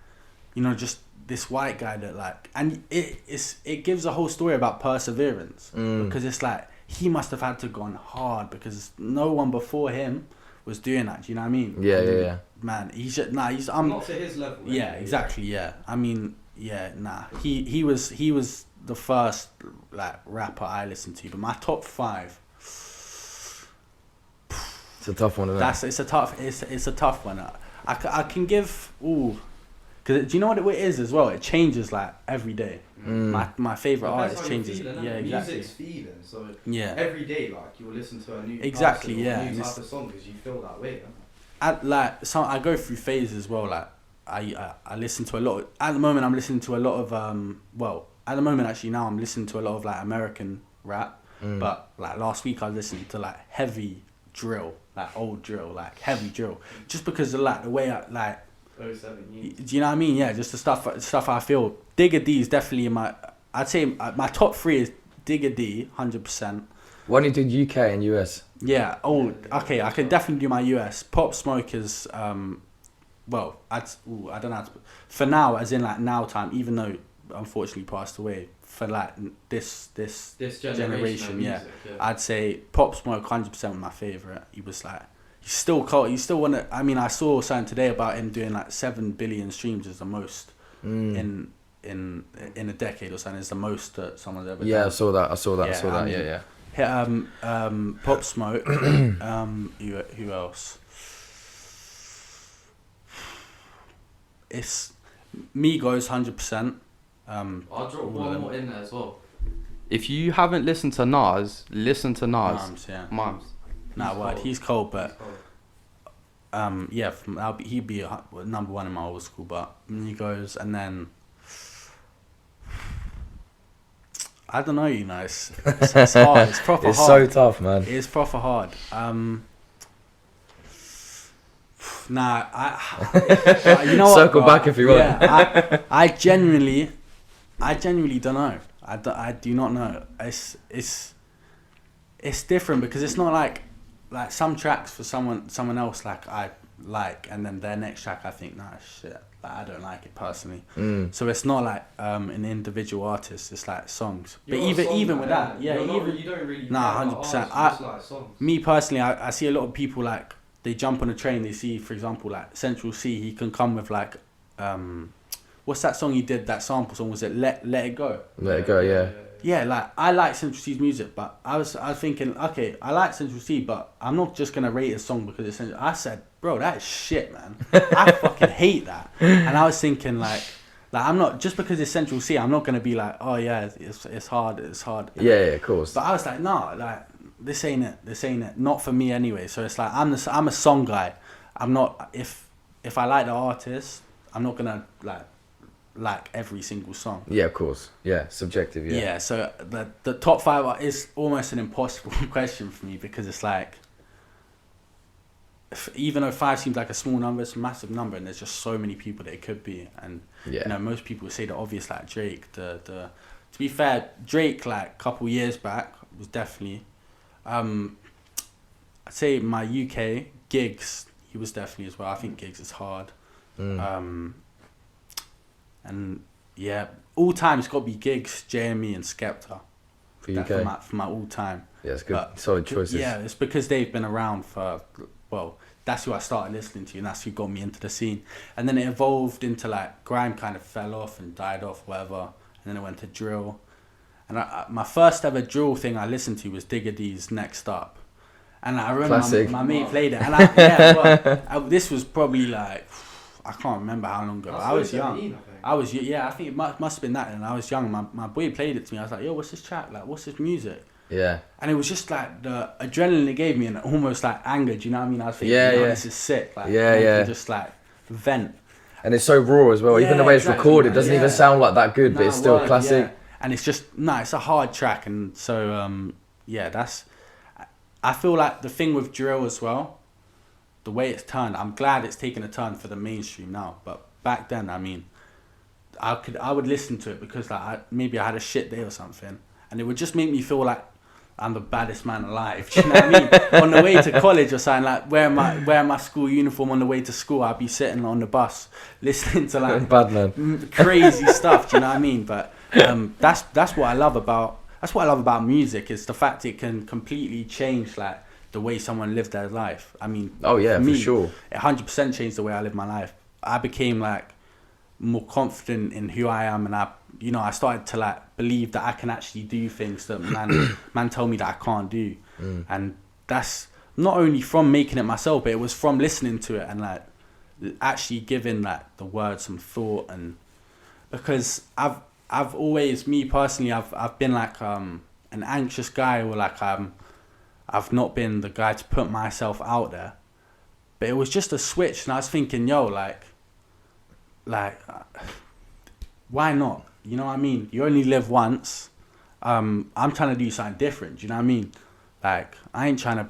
[SPEAKER 2] you know, just this white guy that like, and it gives a whole story about perseverance, because it's like he must have had to gone hard because no one before him was doing that. Do you know what I mean?
[SPEAKER 1] Yeah.
[SPEAKER 2] Man, he's
[SPEAKER 3] not to his level.
[SPEAKER 2] Yeah,
[SPEAKER 3] anyway.
[SPEAKER 2] exactly. Yeah, I mean, he was the first like rapper I listened to. But my top 5.
[SPEAKER 1] It's a tough one, isn't it?
[SPEAKER 2] It's a tough one. I can give because do you know what it is as well? It changes like every day. My favorite artist changes.
[SPEAKER 3] Feeling,
[SPEAKER 2] Yeah, exactly.
[SPEAKER 3] Music's feeling, so
[SPEAKER 2] Yeah.
[SPEAKER 3] every day like you will listen to a new
[SPEAKER 2] Exactly,
[SPEAKER 3] person or
[SPEAKER 2] yeah,
[SPEAKER 3] a
[SPEAKER 2] and
[SPEAKER 3] new
[SPEAKER 2] it's-
[SPEAKER 3] type of song because you feel that way.
[SPEAKER 2] I go through phases as well. Like I listen to a lot. At the moment, I'm listening to a lot of at the moment actually now I'm listening to a lot of like American rap. But like last week I was listening to like heavy drill, like old drill, like heavy drill, just because of like the way I like.
[SPEAKER 3] 07 years.
[SPEAKER 2] Do you know what I mean? Yeah, just the stuff I feel. Digga D is definitely in my. I'd say my top 3 is Digga D, 100%.
[SPEAKER 1] Why don't you do UK and US?
[SPEAKER 2] Yeah. Oh, okay. I can definitely do my US. Pop Smoke is well, I don't know how to, for now, as in like now time, even though unfortunately passed away, for like this generation,
[SPEAKER 3] of music, yeah.
[SPEAKER 2] I'd say Pop Smoke 100% my favourite. He was like, he's still cold. He still wanna. I mean, I saw something today about him doing like 7 billion streams is the most in a decade or something. Is the most that someone's ever
[SPEAKER 1] Yeah,
[SPEAKER 2] done.
[SPEAKER 1] I saw that.
[SPEAKER 2] Yeah, I mean,
[SPEAKER 1] Yeah.
[SPEAKER 2] Pop Smoke. Who else? It's Migos 100%.
[SPEAKER 4] I'll drop
[SPEAKER 2] all of
[SPEAKER 4] one
[SPEAKER 2] them.
[SPEAKER 4] more in there as well. If you haven't listened to Nas, listen to Nas.
[SPEAKER 2] Mums, yeah.
[SPEAKER 4] Mums.
[SPEAKER 2] Nah, word. He's cold, but he'd be number 1 in my old school. But Migos, and then I don't know. You know, it's hard. It's proper
[SPEAKER 1] It's
[SPEAKER 2] hard.
[SPEAKER 1] so tough, man.
[SPEAKER 2] It's proper hard. Nah, you know what?
[SPEAKER 1] Circle
[SPEAKER 2] bro?
[SPEAKER 1] back if you want.
[SPEAKER 2] Yeah, I genuinely don't know. I do not know. It's different because it's not like some tracks for someone else like I like, and then their next track I think, nah, shit, like, I don't like it personally. So it's not like an individual artist. It's like songs. But even with that, yeah, even
[SPEAKER 3] you don't really.
[SPEAKER 2] Nah,
[SPEAKER 3] care about
[SPEAKER 2] 100%.
[SPEAKER 3] artists, you just like songs.
[SPEAKER 2] me personally, I see a lot of people like they jump on a train. They see, for example, like Central C. He can come with like, what what's that song he did? That sample song, was it Let It Go?
[SPEAKER 1] Let It Go, yeah.
[SPEAKER 2] Yeah, like I like Central C's music, but I was thinking, okay, I like Central C, but I'm not just gonna rate his song because it's Central. I said, bro, that is shit, man. I fucking hate that. And I was thinking like I'm not, just because it's Central C, I'm not gonna be like, oh yeah, it's hard.
[SPEAKER 1] Yeah, of course.
[SPEAKER 2] But I was like, no, like this ain't it. Not for me anyway. So it's like I'm a song guy. I'm not, if I like the artist, I'm not gonna like every single song.
[SPEAKER 1] Yeah, of course. Yeah, subjective. Yeah.
[SPEAKER 2] Yeah. So the top 5 is almost an impossible question for me, because it's like, even though 5 seems like a small number, it's a massive number, and there's just so many people that it could be. And
[SPEAKER 1] Yeah.
[SPEAKER 2] you know, most people say the obvious, like Drake. To be fair, Drake, like a couple years back, was definitely, I'd say my UK gigs, he was definitely as well. I think gigs is hard. And yeah, all time it's got to be gigs, JME and Skepta.
[SPEAKER 1] For UK.
[SPEAKER 2] For my all time.
[SPEAKER 1] Yeah, it's good.
[SPEAKER 2] But
[SPEAKER 1] Solid choices.
[SPEAKER 2] Yeah, it's because they've been around for, well, that's who I started listening to, and that's who got me into the scene. And then it evolved into like grime kind of fell off and died off, whatever. And then it went to drill. And my first ever drill thing I listened to was Bdidit's Next Up. And I remember my mate played it. And this was probably like, I can't remember how long ago. But I was young. I think it must have been that. And I was young. My boy played it to me. I was like, yo, what's this track? Like, what's this music?
[SPEAKER 1] Yeah.
[SPEAKER 2] And it was just like the adrenaline it gave me, and almost like anger. Do you know what I mean? I was thinking, this is sick. Like, I can just like vent.
[SPEAKER 1] And it's so raw as well. Even the way it's recorded, it doesn't even sound like that good, but it's still classic.
[SPEAKER 2] Yeah. And it's just, it's a hard track. And so, I feel like the thing with drill as well, the way it's turned, I'm glad it's taken a turn for the mainstream now. But back then, I mean, I would listen to it because like maybe I had a shit day or something, and it would just make me feel like I'm the baddest man alive. Do you know what I mean? On the way to college or something, like wearing my school uniform on the way to school, I'd be sitting on the bus listening to like
[SPEAKER 1] bad man,
[SPEAKER 2] crazy stuff. Do you know what I mean? But that's what I love about music, is the fact it can completely change like the way someone lived their life. I mean,
[SPEAKER 1] for sure,
[SPEAKER 2] it 100% changed the way I live my life. I became like more confident in who I am, and I started to like believe that I can actually do things that man told me that I can't do. And that's not only from making it myself, but it was from listening to it and like actually giving like the words some thought. And because I've always, me personally, I've been like an anxious guy, or like I've not been the guy to put myself out there. But it was just a switch, and I was thinking, yo, like why not? You know what I mean? You only live once. I'm trying to do something different. Do you know what I mean? Like, I ain't trying to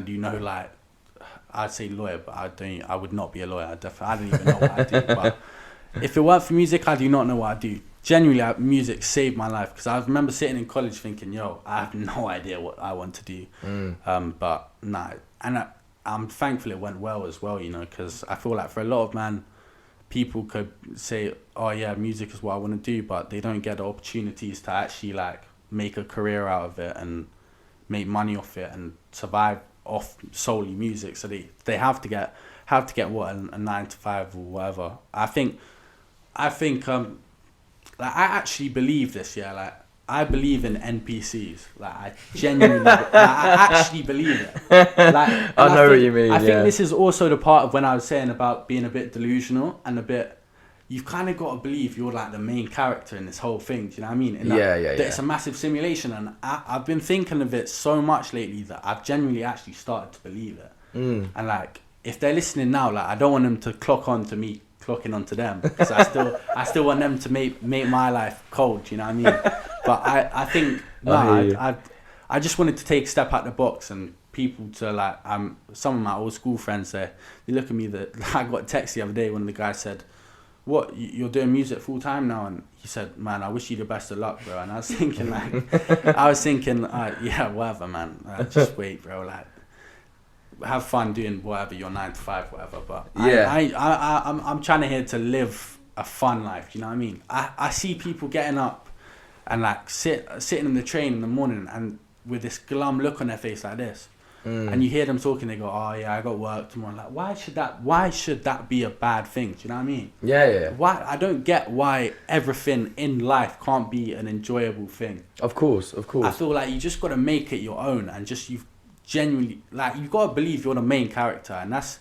[SPEAKER 2] do no, like, I'd say lawyer, but I would not be a lawyer. I don't even know what I do. But if it weren't for music, I do not know what I do. Genuinely, music saved my life, because I remember sitting in college thinking, yo, I have no idea what I want to do. But nah, and I'm thankful it went well as well, you know, because I feel like for a lot of people could say, oh yeah, music is what I want to do, but they don't get the opportunities to actually like make a career out of it and make money off it and survive off solely music. So they have to get what, a 9 to 5 or whatever. I think like I actually believe this, like I believe in NPCs. Like I genuinely, like, I actually believe it. Like,
[SPEAKER 1] I know what you mean.
[SPEAKER 2] I think this is also the part of when I was saying about being a bit delusional and a bit. You've kind of got to believe you're like the main character in this whole thing. Do you know what I mean? That it's a massive simulation, and I've been thinking of it so much lately that I've genuinely actually started to believe it. And like, if they're listening now, like I don't want them to clock on to me clocking onto them, because I still want them to make my life cold. You know what I mean? But I think I just wanted to take a step out the box, and people to like some of my old school friends they look at me I got a text the other day. One of the guys said, "What, you're doing music full time now?" And he said, "Man, I wish you the best of luck, bro." And I was thinking yeah, whatever, man. Just wait, bro. Like, have fun doing whatever, your 9 to 5, whatever. But I'm trying here to live a fun life. Do you know what I mean? I see people getting up and like sitting in the train in the morning and with this glum look on their face like this. And you hear them talking, they go, "Oh yeah, I got work tomorrow." Like, why should that be a bad thing? Do you know what I mean?
[SPEAKER 1] Yeah.
[SPEAKER 2] Why I don't get why everything in life can't be an enjoyable thing.
[SPEAKER 1] Of course.
[SPEAKER 2] I feel like you just got to make it your own, and just you've genuinely, like, you've got to believe you're the main character, and that's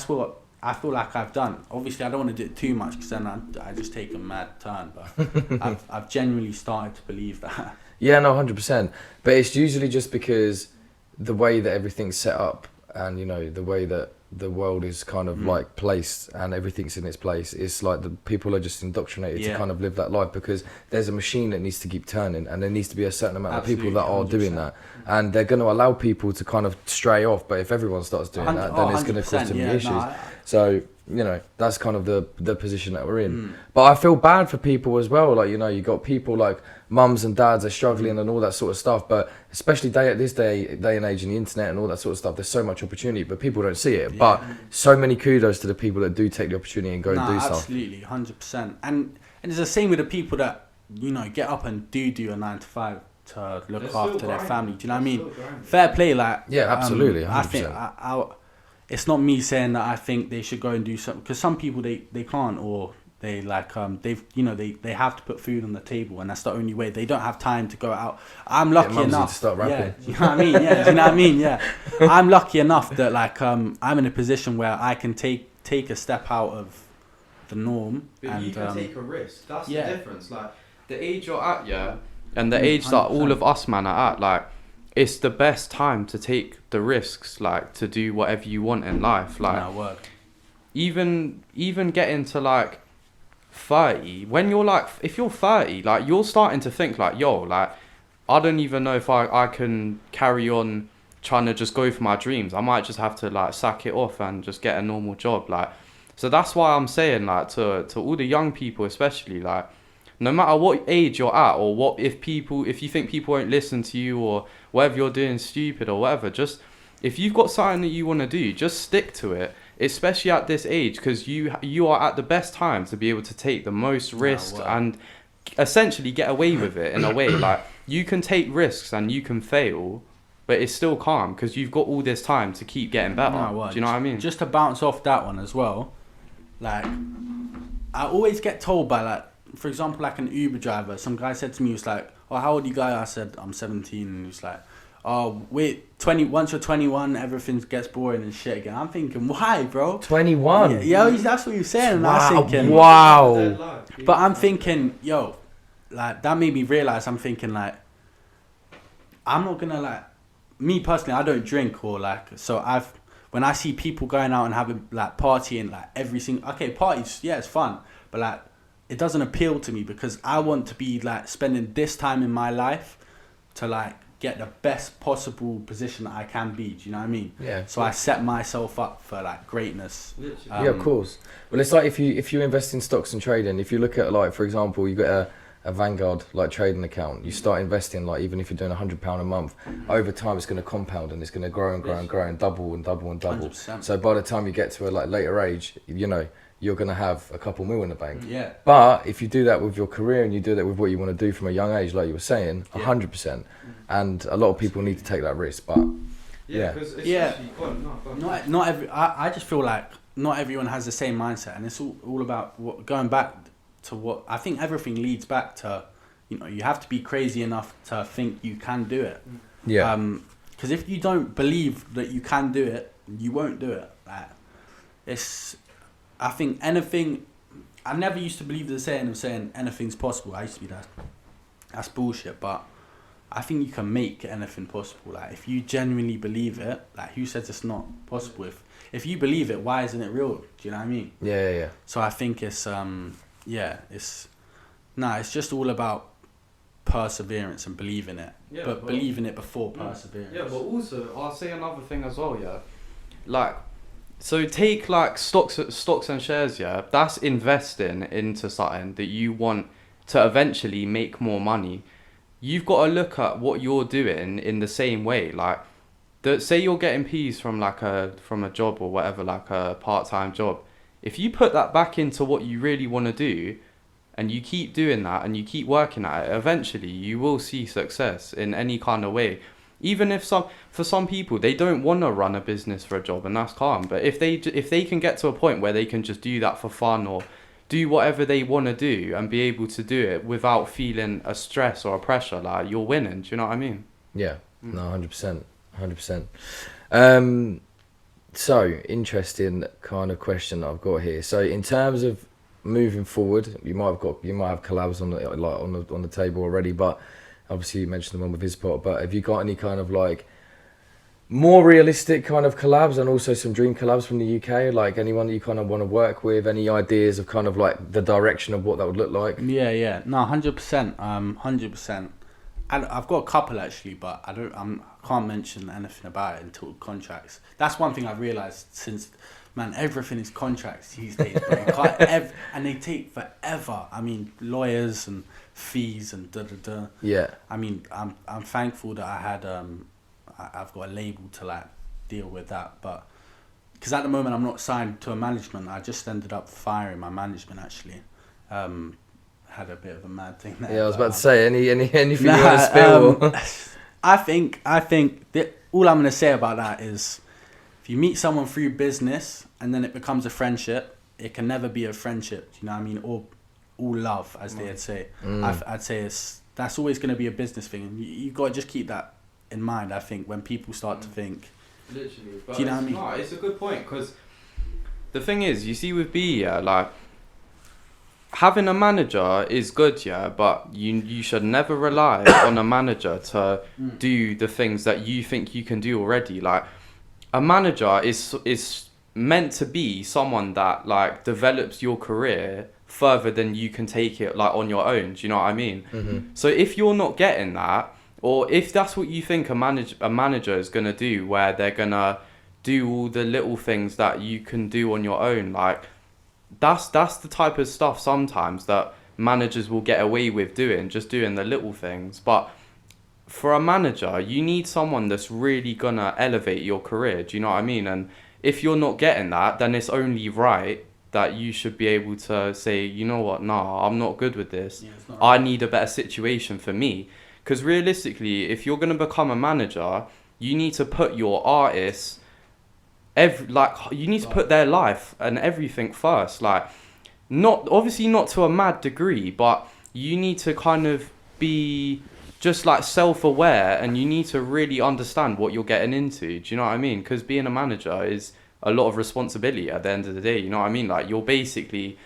[SPEAKER 2] what I feel like I've done. Obviously, I don't want to do it too much because then I just take a mad turn, but I've genuinely started to believe that.
[SPEAKER 1] Yeah, no, 100%. But it's usually just because the way that everything's set up, and you know, the way that the world is kind of like placed and everything's in its place, it's like the people are just indoctrinated to kind of live that life, because there's a machine that needs to keep turning, and there needs to be a certain amount of people that are
[SPEAKER 2] 100%.
[SPEAKER 1] doing that, and they're going to allow people to kind of stray off. But if everyone starts doing that, then it's going to cause too many issues. So, you know, that's kind of the position that we're in. But I feel bad for people as well. Like, you know, you got people like mums and dads are struggling and all that sort of stuff. But especially at this day and age, in the internet and all that sort of stuff, there's so much opportunity, but people don't see it. But so many kudos to the people that do take the opportunity and go and do stuff.
[SPEAKER 2] Absolutely, 100%. And it's the same with the people that, you know, get up and do a 9 to 5 to look after their family. Do you know what I mean? Fair play, like.
[SPEAKER 1] Yeah, absolutely. 100%.
[SPEAKER 2] I think it's not me saying that I think they should go and do something, because some people they can't, or they like they have to put food on the table, and that's the only way. They don't have time to go out. I'm lucky enough.
[SPEAKER 1] To start rapping.
[SPEAKER 2] Yeah, you know what I mean? Yeah, do you know what I mean? Yeah, I'm lucky enough that like I'm in a position where I can take a step out of the norm.
[SPEAKER 3] But
[SPEAKER 2] and
[SPEAKER 3] you can take a risk. That's the difference. Like,
[SPEAKER 4] the age you're at, and the age that all of us man are at, like, it's the best time to take the risks, like, to do whatever you want in life. Like, even getting to like 30, when you're like, if you're 30, like, you're starting to think like, yo, like, I don't even know if I can carry on trying to just go for my dreams. I might just have to like sack it off and just get a normal job. Like, so that's why I'm saying, like, to all the young people especially, like, no matter what age you're at, or what, if you think people won't listen to you, or whatever you're doing stupid or whatever, just, if you've got something that you want to do, just stick to it, especially at this age, because you are at the best time to be able to take the most risks and essentially get away with it in a way. Like, you can take risks and you can fail, but it's still calm because you've got all this time to keep getting better. Do you know what I mean?
[SPEAKER 2] Just to bounce off that one as well, like, I always get told by, like, for example, like an Uber driver, some guy said to me, he was like, "Oh, how old are you guy?" I said, "I'm 17." And he was like, "Oh, wait, once you're 21, everything gets boring and shit again." I'm thinking, why, bro?
[SPEAKER 1] 21?
[SPEAKER 2] Yeah, that's what he was saying. And I was thinking,
[SPEAKER 1] wow.
[SPEAKER 2] But I'm thinking, yo, like, that made me realise, I'm thinking, like, I'm not gonna, like, me personally, I don't drink, or like, so when I see people going out and having, like, partying, like, every single, okay, parties, yeah, it's fun, but like, it doesn't appeal to me, because I want to be like spending this time in my life to like get the best possible position that I can be. Do you know what I mean?
[SPEAKER 1] Yeah.
[SPEAKER 2] So I set myself up for like greatness.
[SPEAKER 1] Yeah, of course. Well, it's like if you invest in stocks and trading, if you look at, like, for example, you got a Vanguard like trading account, you start investing, like, even if you're doing £100 a month, over time it's going to compound, and it's going to grow and grow and grow and double and double and double.
[SPEAKER 2] 100%.
[SPEAKER 1] So by the time you get to a like later age, you know, you're going to have a couple mil in the bank.
[SPEAKER 2] Yeah.
[SPEAKER 1] But if you do that with your career, and you do that with what you want to do from a young age, like you were saying, 100%. And a lot of people need to take that risk. But
[SPEAKER 2] not every. I just feel like not everyone has the same mindset, and it's all about going back to what I think everything leads back to. You know, you have to be crazy enough to think you can do it.
[SPEAKER 1] Yeah.
[SPEAKER 2] Because if you don't believe that you can do it, you won't do it. Like, I think anything. I never used to believe the saying of saying anything's possible. I used to be that's bullshit. But I think you can make anything possible. Like, if you genuinely believe it, like, who says it's not possible? If you believe it, why isn't it real? Do you know what I mean?
[SPEAKER 1] Yeah.
[SPEAKER 2] So I think it's it's just all about perseverance and believing it.
[SPEAKER 4] Yeah,
[SPEAKER 2] but believing it before perseverance.
[SPEAKER 4] Yeah, but also I'll say another thing as well. Yeah, like. So take like stocks and shares, yeah. That's investing into something that you want to eventually make more money. You've got to look at what you're doing in the same way. Like, say you're getting P's from a job or whatever, like a part-time job. If you put that back into what you really want to do, and you keep doing that and you keep working at it, eventually you will see success in any kind of way. even if for some people they don't want to run a business for a job, and that's calm. But if they can get to a point where they can just do that for fun or do whatever they want to do and be able to do it without feeling a stress or a pressure, like, you're winning. Do you know what I mean?
[SPEAKER 1] Yeah. No, 100%. 100%. So, interesting kind of question that I've got here. So, in terms of moving forward, you might have collabs on the table already, but obviously you mentioned the one with his pot. But have you got any kind of like more realistic kind of collabs, and also some dream collabs from the UK? Like anyone that you kind of want to work with? Any ideas of kind of like the direction of what that would look like?
[SPEAKER 2] Yeah. No, 100%. 100%. And I've got a couple actually, but I can't mention anything about it until contracts. That's one thing I've realised since, man, everything is contracts these days, bro. You can't and they take forever. I mean, lawyers and fees and da.
[SPEAKER 1] Yeah.
[SPEAKER 2] I mean, I'm thankful that I had I've got a label to like deal with that, but because at the moment I'm not signed to a management. I just ended up firing my management actually. Had a bit of a mad thing there.
[SPEAKER 1] Yeah, I was about to say anything you want to spill.
[SPEAKER 2] I think that all I'm gonna say about that is, if you meet someone through business and then it becomes a friendship, it can never be a friendship. Do you know what I mean? Or all love, as they'd say. I'd say that's always gonna be a business thing, and you gotta just keep that in mind. I think when people start to think,
[SPEAKER 4] literally, but
[SPEAKER 2] do you know what I mean?
[SPEAKER 4] No, it's a good point, because the thing is, you see with B, yeah, like, having a manager is good, yeah, but you should never rely on a manager to do the things that you think you can do already. Like, a manager is meant to be someone that like develops your career further than you can take it like on your own. Do you know what I mean?
[SPEAKER 1] Mm-hmm.
[SPEAKER 4] So if you're not getting that, or if that's what you think a manager is gonna do, where they're gonna do all the little things that you can do on your own, like, that's the type of stuff sometimes that managers will get away with doing, just doing the little things. But for a manager, you need someone that's really gonna elevate your career. Do you know what I mean? And if you're not getting that, then it's only right that you should be able to say, you know what, nah, I'm not good with this.
[SPEAKER 2] Yeah,
[SPEAKER 4] I need a better situation for me. Because realistically, if you're gonna become a manager, you need to put your artists, you need to put their life and everything first. Like, obviously not to a mad degree, but you need to kind of be just like self-aware, and you need to really understand what you're getting into. Do you know what I mean? Because being a manager is a lot of responsibility at the end of the day. You know what I mean? Like, you're basically,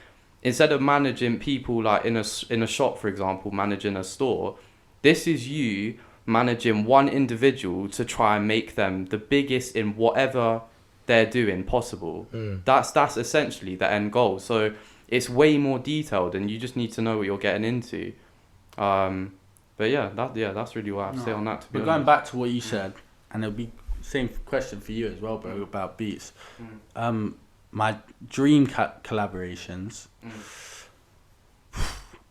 [SPEAKER 4] instead of managing people like in a shop, for example, managing a store, this is you managing one individual to try and make them the biggest in whatever they're doing possible. That's essentially the end goal. So it's way more detailed, and you just need to know what you're getting into. But that's really what I'd say on that, to be
[SPEAKER 2] honest. Going back to what you said, and it'll be same question for you as well, bro, about beats. My dream collaborations,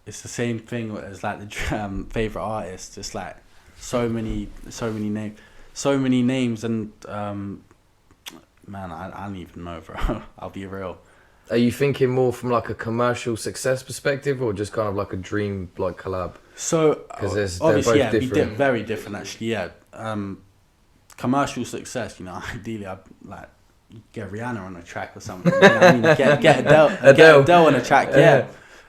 [SPEAKER 2] it's the same thing as like the favorite artist. It's like so many names, and man, I don't even know, bro. I'll be real.
[SPEAKER 1] Are you thinking more from like a commercial success perspective, or just kind of like a dream like collab?
[SPEAKER 2] So obviously, yeah, it'd be very different actually. Yeah, commercial success. You know, ideally, I'd like get Rihanna on a track or something. You know what I mean? Get Adele on a track. Yeah.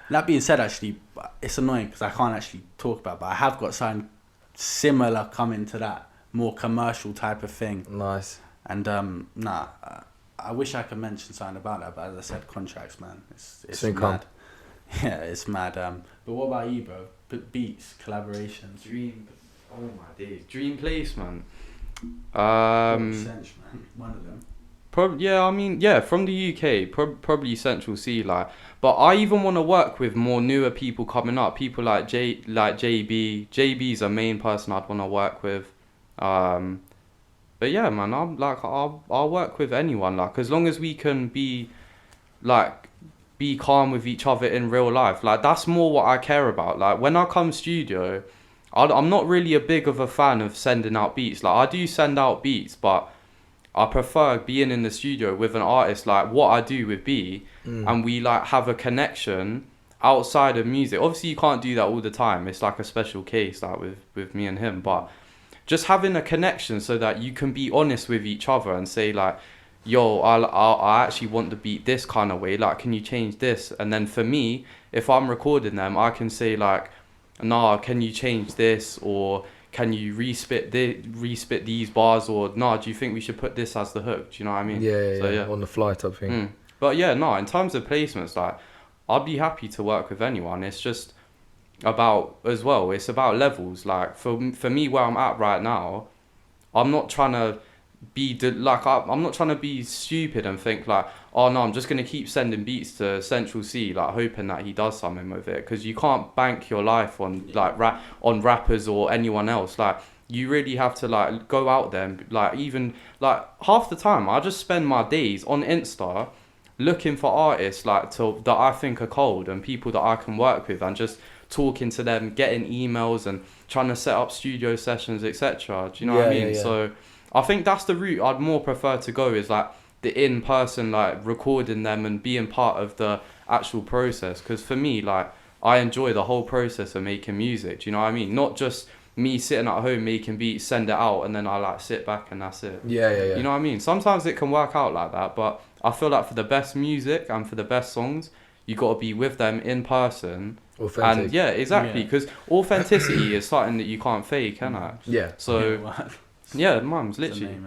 [SPEAKER 2] That being said, actually, it's annoying because I can't actually talk about it, but I have got something similar coming to that, more commercial type of thing.
[SPEAKER 1] Nice.
[SPEAKER 2] And I wish I could mention something about that, but as I said, contracts, man, it's mad. Yeah, it's mad. But what about you, bro? Beats, collaborations,
[SPEAKER 4] oh my days, dream placement.
[SPEAKER 2] Essential, man. One of them.
[SPEAKER 4] From the UK, probably Central C, like. But I even want to work with more newer people coming up. People like JB. JB's a main person I'd want to work with. But yeah, man, I'll work with anyone. Like, as long as we can be calm with each other in real life. Like, that's more what I care about. Like, when I come studio, I'm not really a big of a fan of sending out beats. Like, I do send out beats, but I prefer being in the studio with an artist, like what I do with B, and we like have a connection outside of music. Obviously, you can't do that all the time. It's like a special case, like with me and him. But just having a connection so that you can be honest with each other and say like, yo, I actually want the beat this kind of way, like, can you change this? And then for me, if I'm recording them, I can say like, nah, can you change this, or can you respit these bars, or nah, do you think we should put this as the hook? Do you know what I mean?
[SPEAKER 1] Yeah, on the fly type thing.
[SPEAKER 4] But yeah, no, in terms of placements, like, I'd be happy to work with anyone. It's just about, as well, it's about levels. Like, for me, where I'm at right now, I'm not trying to I'm not trying to be stupid and think like, oh no, I'm just going to keep sending beats to Central C, like hoping that he does something with it, because you can't bank your life on like on rappers or anyone else. Like, you really have to like go out there and, like, even like half the time I just spend my days on Insta looking for artists like that I think are cold and people that I can work with, and just talking to them, getting emails and trying to set up studio sessions, etc. Do you know what I mean? So I think that's the route I'd more prefer to go, is like the in-person, like recording them and being part of the actual process. Because for me, like, I enjoy the whole process of making music. Do you know what I mean? Not just me sitting at home making beats, send it out, and then I like sit back and that's it.
[SPEAKER 1] Yeah.
[SPEAKER 4] You know what I mean? Sometimes it can work out like that, but I feel like for the best music and for the best songs, you got to be with them in person.
[SPEAKER 1] Authentic.
[SPEAKER 4] And yeah, exactly. Because authenticity is something that you can't fake, can I?
[SPEAKER 1] Yeah.
[SPEAKER 4] So yeah, mum's literally.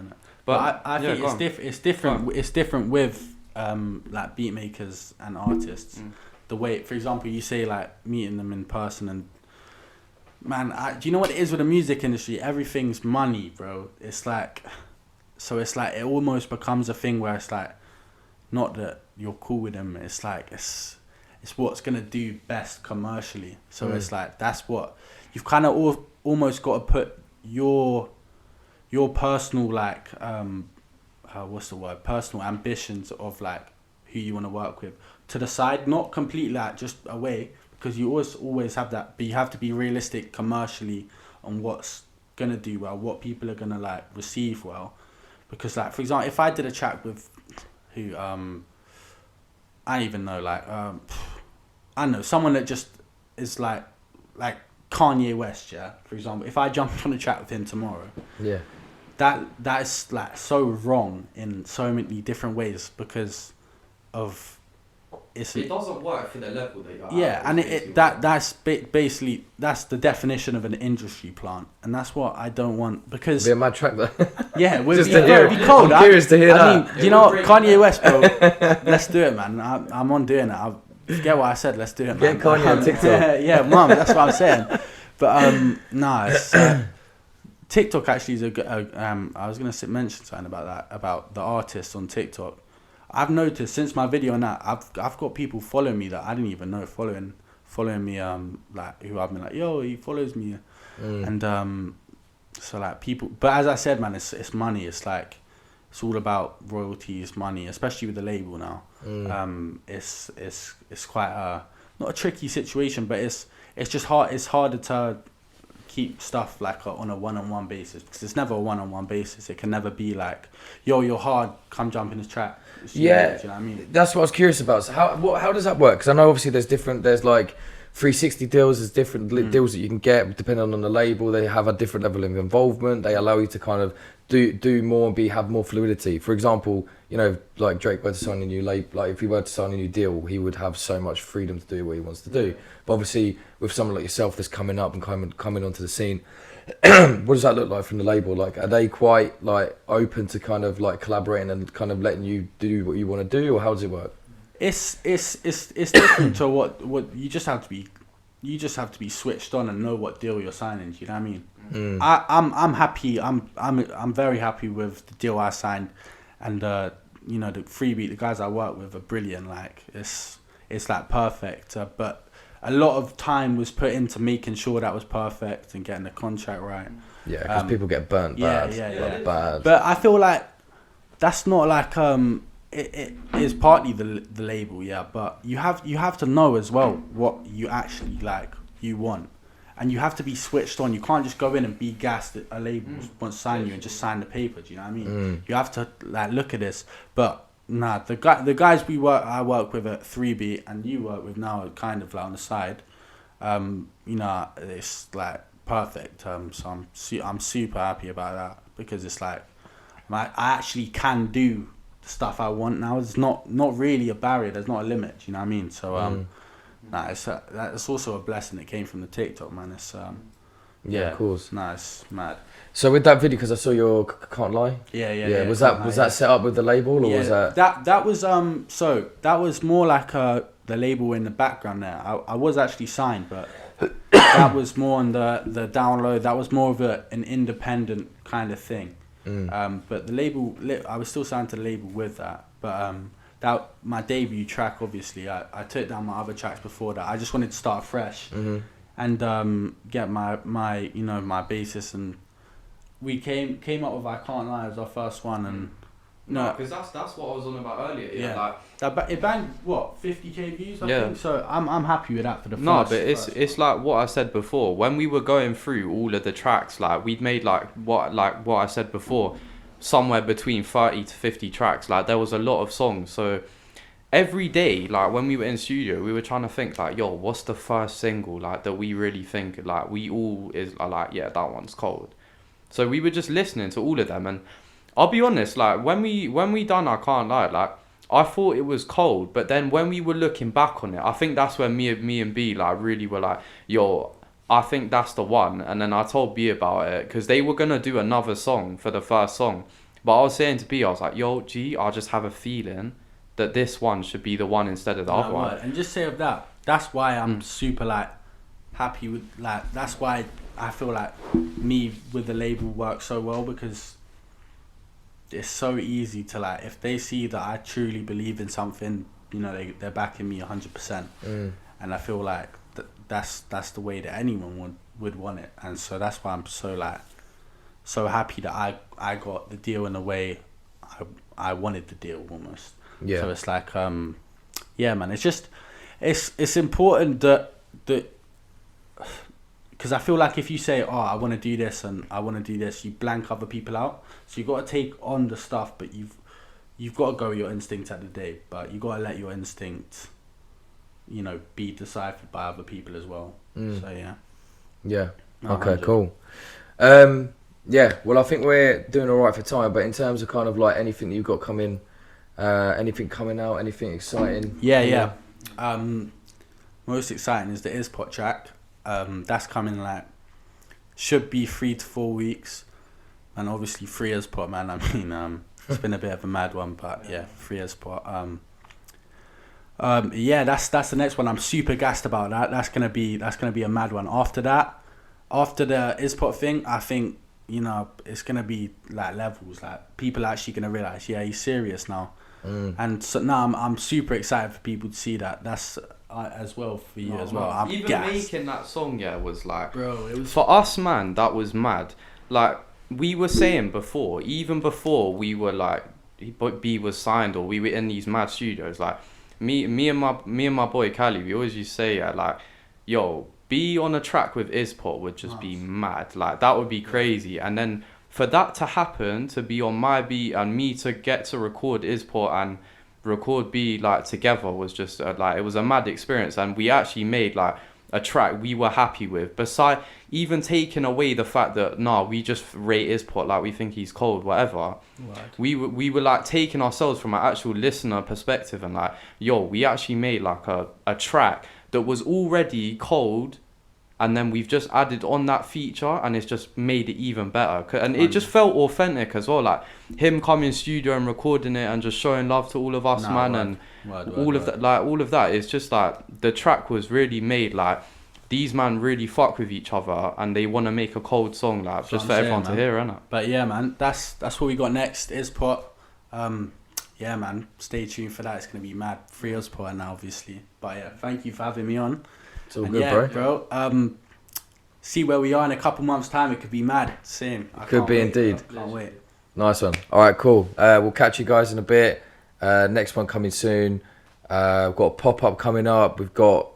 [SPEAKER 2] But I think it's different. It's different with like beat makers and artists. The way, for example, you say like meeting them in person, and man, do you know what it is with the music industry? Everything's money, bro. It's like, so it's like it almost becomes a thing where it's like, not that you're cool with them. It's like it's what's gonna do best commercially. So it's like that's what you've kind of almost got to put your personal like what's the word, personal ambitions of like who you want to work with to the side, not completely like just away, because you always have that, but you have to be realistic commercially on what's gonna do well, what people are gonna like receive well. Because like, for example, if I did a track with who I don't even know, like I don't know, someone that just is like Kanye West, yeah, for example, if I jumped on a track with him tomorrow, that is like so wrong in so many different ways, because of it
[SPEAKER 4] doesn't work for the level that you're at.
[SPEAKER 2] Yeah, and that's basically that's the definition of an industry plant, and that's what I don't want, because
[SPEAKER 1] be a mad track though.
[SPEAKER 2] Yeah,
[SPEAKER 1] Just
[SPEAKER 2] it'd be cold.
[SPEAKER 1] I'm curious to hear that.
[SPEAKER 2] I mean, you know what, Kanye West, bro, let's do it, man. I'm on doing it. I forget what I said. Let's do it, man.
[SPEAKER 1] Get Kanye on TikTok.
[SPEAKER 2] Yeah, mum, that's what I'm saying. But it's TikTok actually is a good. I was gonna mention something about that, about the artists on TikTok. I've noticed since my video on that, I've got people following me that I didn't even know following me, like, who I've been like, yo, he follows me, and so like people. But as I said, man, it's money. It's like it's all about royalties, money, especially with the label now. It's quite not a tricky situation, but it's just hard. It's harder to keep stuff like on a one-on-one basis, because it's never a one-on-one basis. It can never be like, yo, you're hard, come jump in this track.
[SPEAKER 1] Yeah,
[SPEAKER 2] do you know what I mean?
[SPEAKER 1] That's what I was curious about. So how does that work? Because I know obviously there's like 360 deals, there's different deals that you can get depending on the label. They have a different level of involvement. They allow you to kind of do more and have more fluidity. For example, you know, like Drake were to sign a new label, like if he were to sign a new deal, he would have so much freedom to do what he wants to do. But obviously with someone like yourself that's coming up and coming onto the scene, what does that look like from the label? Like, are they quite like open to kind of like collaborating and kind of letting you do what you want to do, or how does it work? It's
[SPEAKER 2] different to what you just have to be switched on and know what deal you're signing. Do you know what I mean? I'm happy. I'm very happy with the deal I signed, and you know, the Freebeat, the guys I work with are brilliant. Like it's like perfect. But a lot of time was put into making sure that was perfect and getting the contract right.
[SPEAKER 1] Yeah, because people get burnt bad.
[SPEAKER 2] Yeah.
[SPEAKER 1] Bad.
[SPEAKER 2] But I feel like that's not like it is partly the label, yeah. But you have to know as well what you actually like, you want, and you have to be switched on. You can't just go in and be gassed that a label wants to sign you and just sign the paper. Do you know what I mean? You have to like look at this. But nah, the guys I work with at 3B and you work with now are kind of like on the side. You know, it's like perfect. So I'm super happy about that, because it's like I actually can do the stuff I want now. It's not really a barrier. There's not a limit. You know what I mean? So that's also a blessing that came from the TikTok, man. It's
[SPEAKER 1] of course.
[SPEAKER 2] Nice, mad.
[SPEAKER 1] So with that video, because I saw your Can't Lie.
[SPEAKER 2] Yeah.
[SPEAKER 1] Was that set up with the label, or was that?
[SPEAKER 2] That was so that was more like the label in the background there. I was actually signed, but that was more on the download. That was more of an independent kind of thing. But the label, I was still signed to the label with that. But that my debut track, obviously, I took down my other tracks before that. I just wanted to start fresh and get my basis, and we came up with I Can't Lie as our first one, and
[SPEAKER 4] no, because that's what I was on about earlier. Yeah, like
[SPEAKER 2] it banged 50k views. I
[SPEAKER 4] Yeah.
[SPEAKER 2] think so. I'm happy with that for the first.
[SPEAKER 4] No, but it's like what I said before. When we were going through all of the tracks, like we'd made like what I said before, somewhere between 30 to 50 tracks. Like there was a lot of songs. So every day, like when we were in studio, we were trying to think like, yo, what's the first single like that we really think like we all is like, yeah, that one's cold. So we were just listening to all of them, and I'll be honest, like when we done I Can't Lie, like I thought it was cold, but then when we were looking back on it, I think that's when me and B like really were like, yo, I think that's the one. And then I told B about it, because they were gonna do another song for the first song, but I was saying to B, I was like, yo, G, I just have a feeling that this one should be the one instead of the other one.
[SPEAKER 2] And just say of that, that's why I'm super like happy with, like, that's why I feel like me with the label works so well, because it's so easy to, like, if they see that I truly believe in something, you know, they're backing me 100%. And I feel like that's the way that anyone would want it. And so that's why I'm so happy that I got the deal in the way I wanted the deal almost.
[SPEAKER 1] Yeah.
[SPEAKER 2] So it's like yeah, man, it's just it's important that because I feel like if you say, oh, I want to do this and I want to do this, you blank other people out. So you got to take on the stuff, but you've got to go with your instinct at the day. But you got to let your instinct, you know, be deciphered by other people as well. So yeah.
[SPEAKER 1] Yeah.
[SPEAKER 2] No,
[SPEAKER 1] Okay.
[SPEAKER 2] 100.
[SPEAKER 1] Cool. Yeah. Well, I think we're doing all right for time. But in terms of kind of like anything that you've got coming, anything coming out, anything exciting?
[SPEAKER 2] Yeah. Most exciting is the Ispot track. That's coming, like, should be 3 to 4 weeks, and obviously free Ispot, man. I mean, it's been a bit of a mad one, but yeah, free Ispot. Yeah, that's the next one. I'm super gassed about that. That's gonna be a mad one. After that, after the Ispot thing, I think, you know, it's gonna be like levels. Like people are actually gonna realize, yeah, he's serious now. And so now I'm super excited for people to see that. That's as well for you as well. I'm
[SPEAKER 4] even
[SPEAKER 2] gassed.
[SPEAKER 4] making that song, yeah, was like,
[SPEAKER 2] Bro, it was
[SPEAKER 4] for us, man, that was mad. Like we were saying before, even before we were like B was signed or we were in these mad studios, like me and my boy Cali, we always used to say, yeah, like, yo, B on a track with Ispot would just be mad. Like that would be crazy. And then for that to happen, to be on my beat and me to get to record Ispot and record B like together was just like, it was a mad experience. And we actually made like a track we were happy with, beside even taking away the fact that we just rate Ispot, like we think he's cold, whatever. We were like taking ourselves from an actual listener perspective and like, yo, we actually made like a track that was already cold, and then we've just added on that feature and it's just made it even better. And it just felt authentic as well, like him coming studio and recording it and just showing love to all of us, man. All of that, it's just like the track was really made like these man really fuck with each other and they want to make a cold song, like just for everyone to hear, innit?
[SPEAKER 2] But yeah, man, that's what we got next. Ispot. Yeah, man, stay tuned for that. It's gonna be mad. Free Ispot now, obviously. But yeah, thank you for having me on.
[SPEAKER 1] It's all good,
[SPEAKER 2] bro. See where we are in a couple months' time. It could be mad. Same.
[SPEAKER 1] Could be indeed.
[SPEAKER 2] Can't wait.
[SPEAKER 1] Nice one. All right, cool. We'll catch you guys in a bit. Next one coming soon. We've got a pop-up coming up. We've got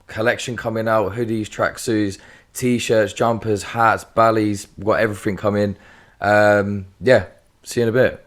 [SPEAKER 1] collection coming out. Hoodies, tracksuits, t-shirts, jumpers, hats, ballies. We've got everything coming. Yeah, see you in a bit.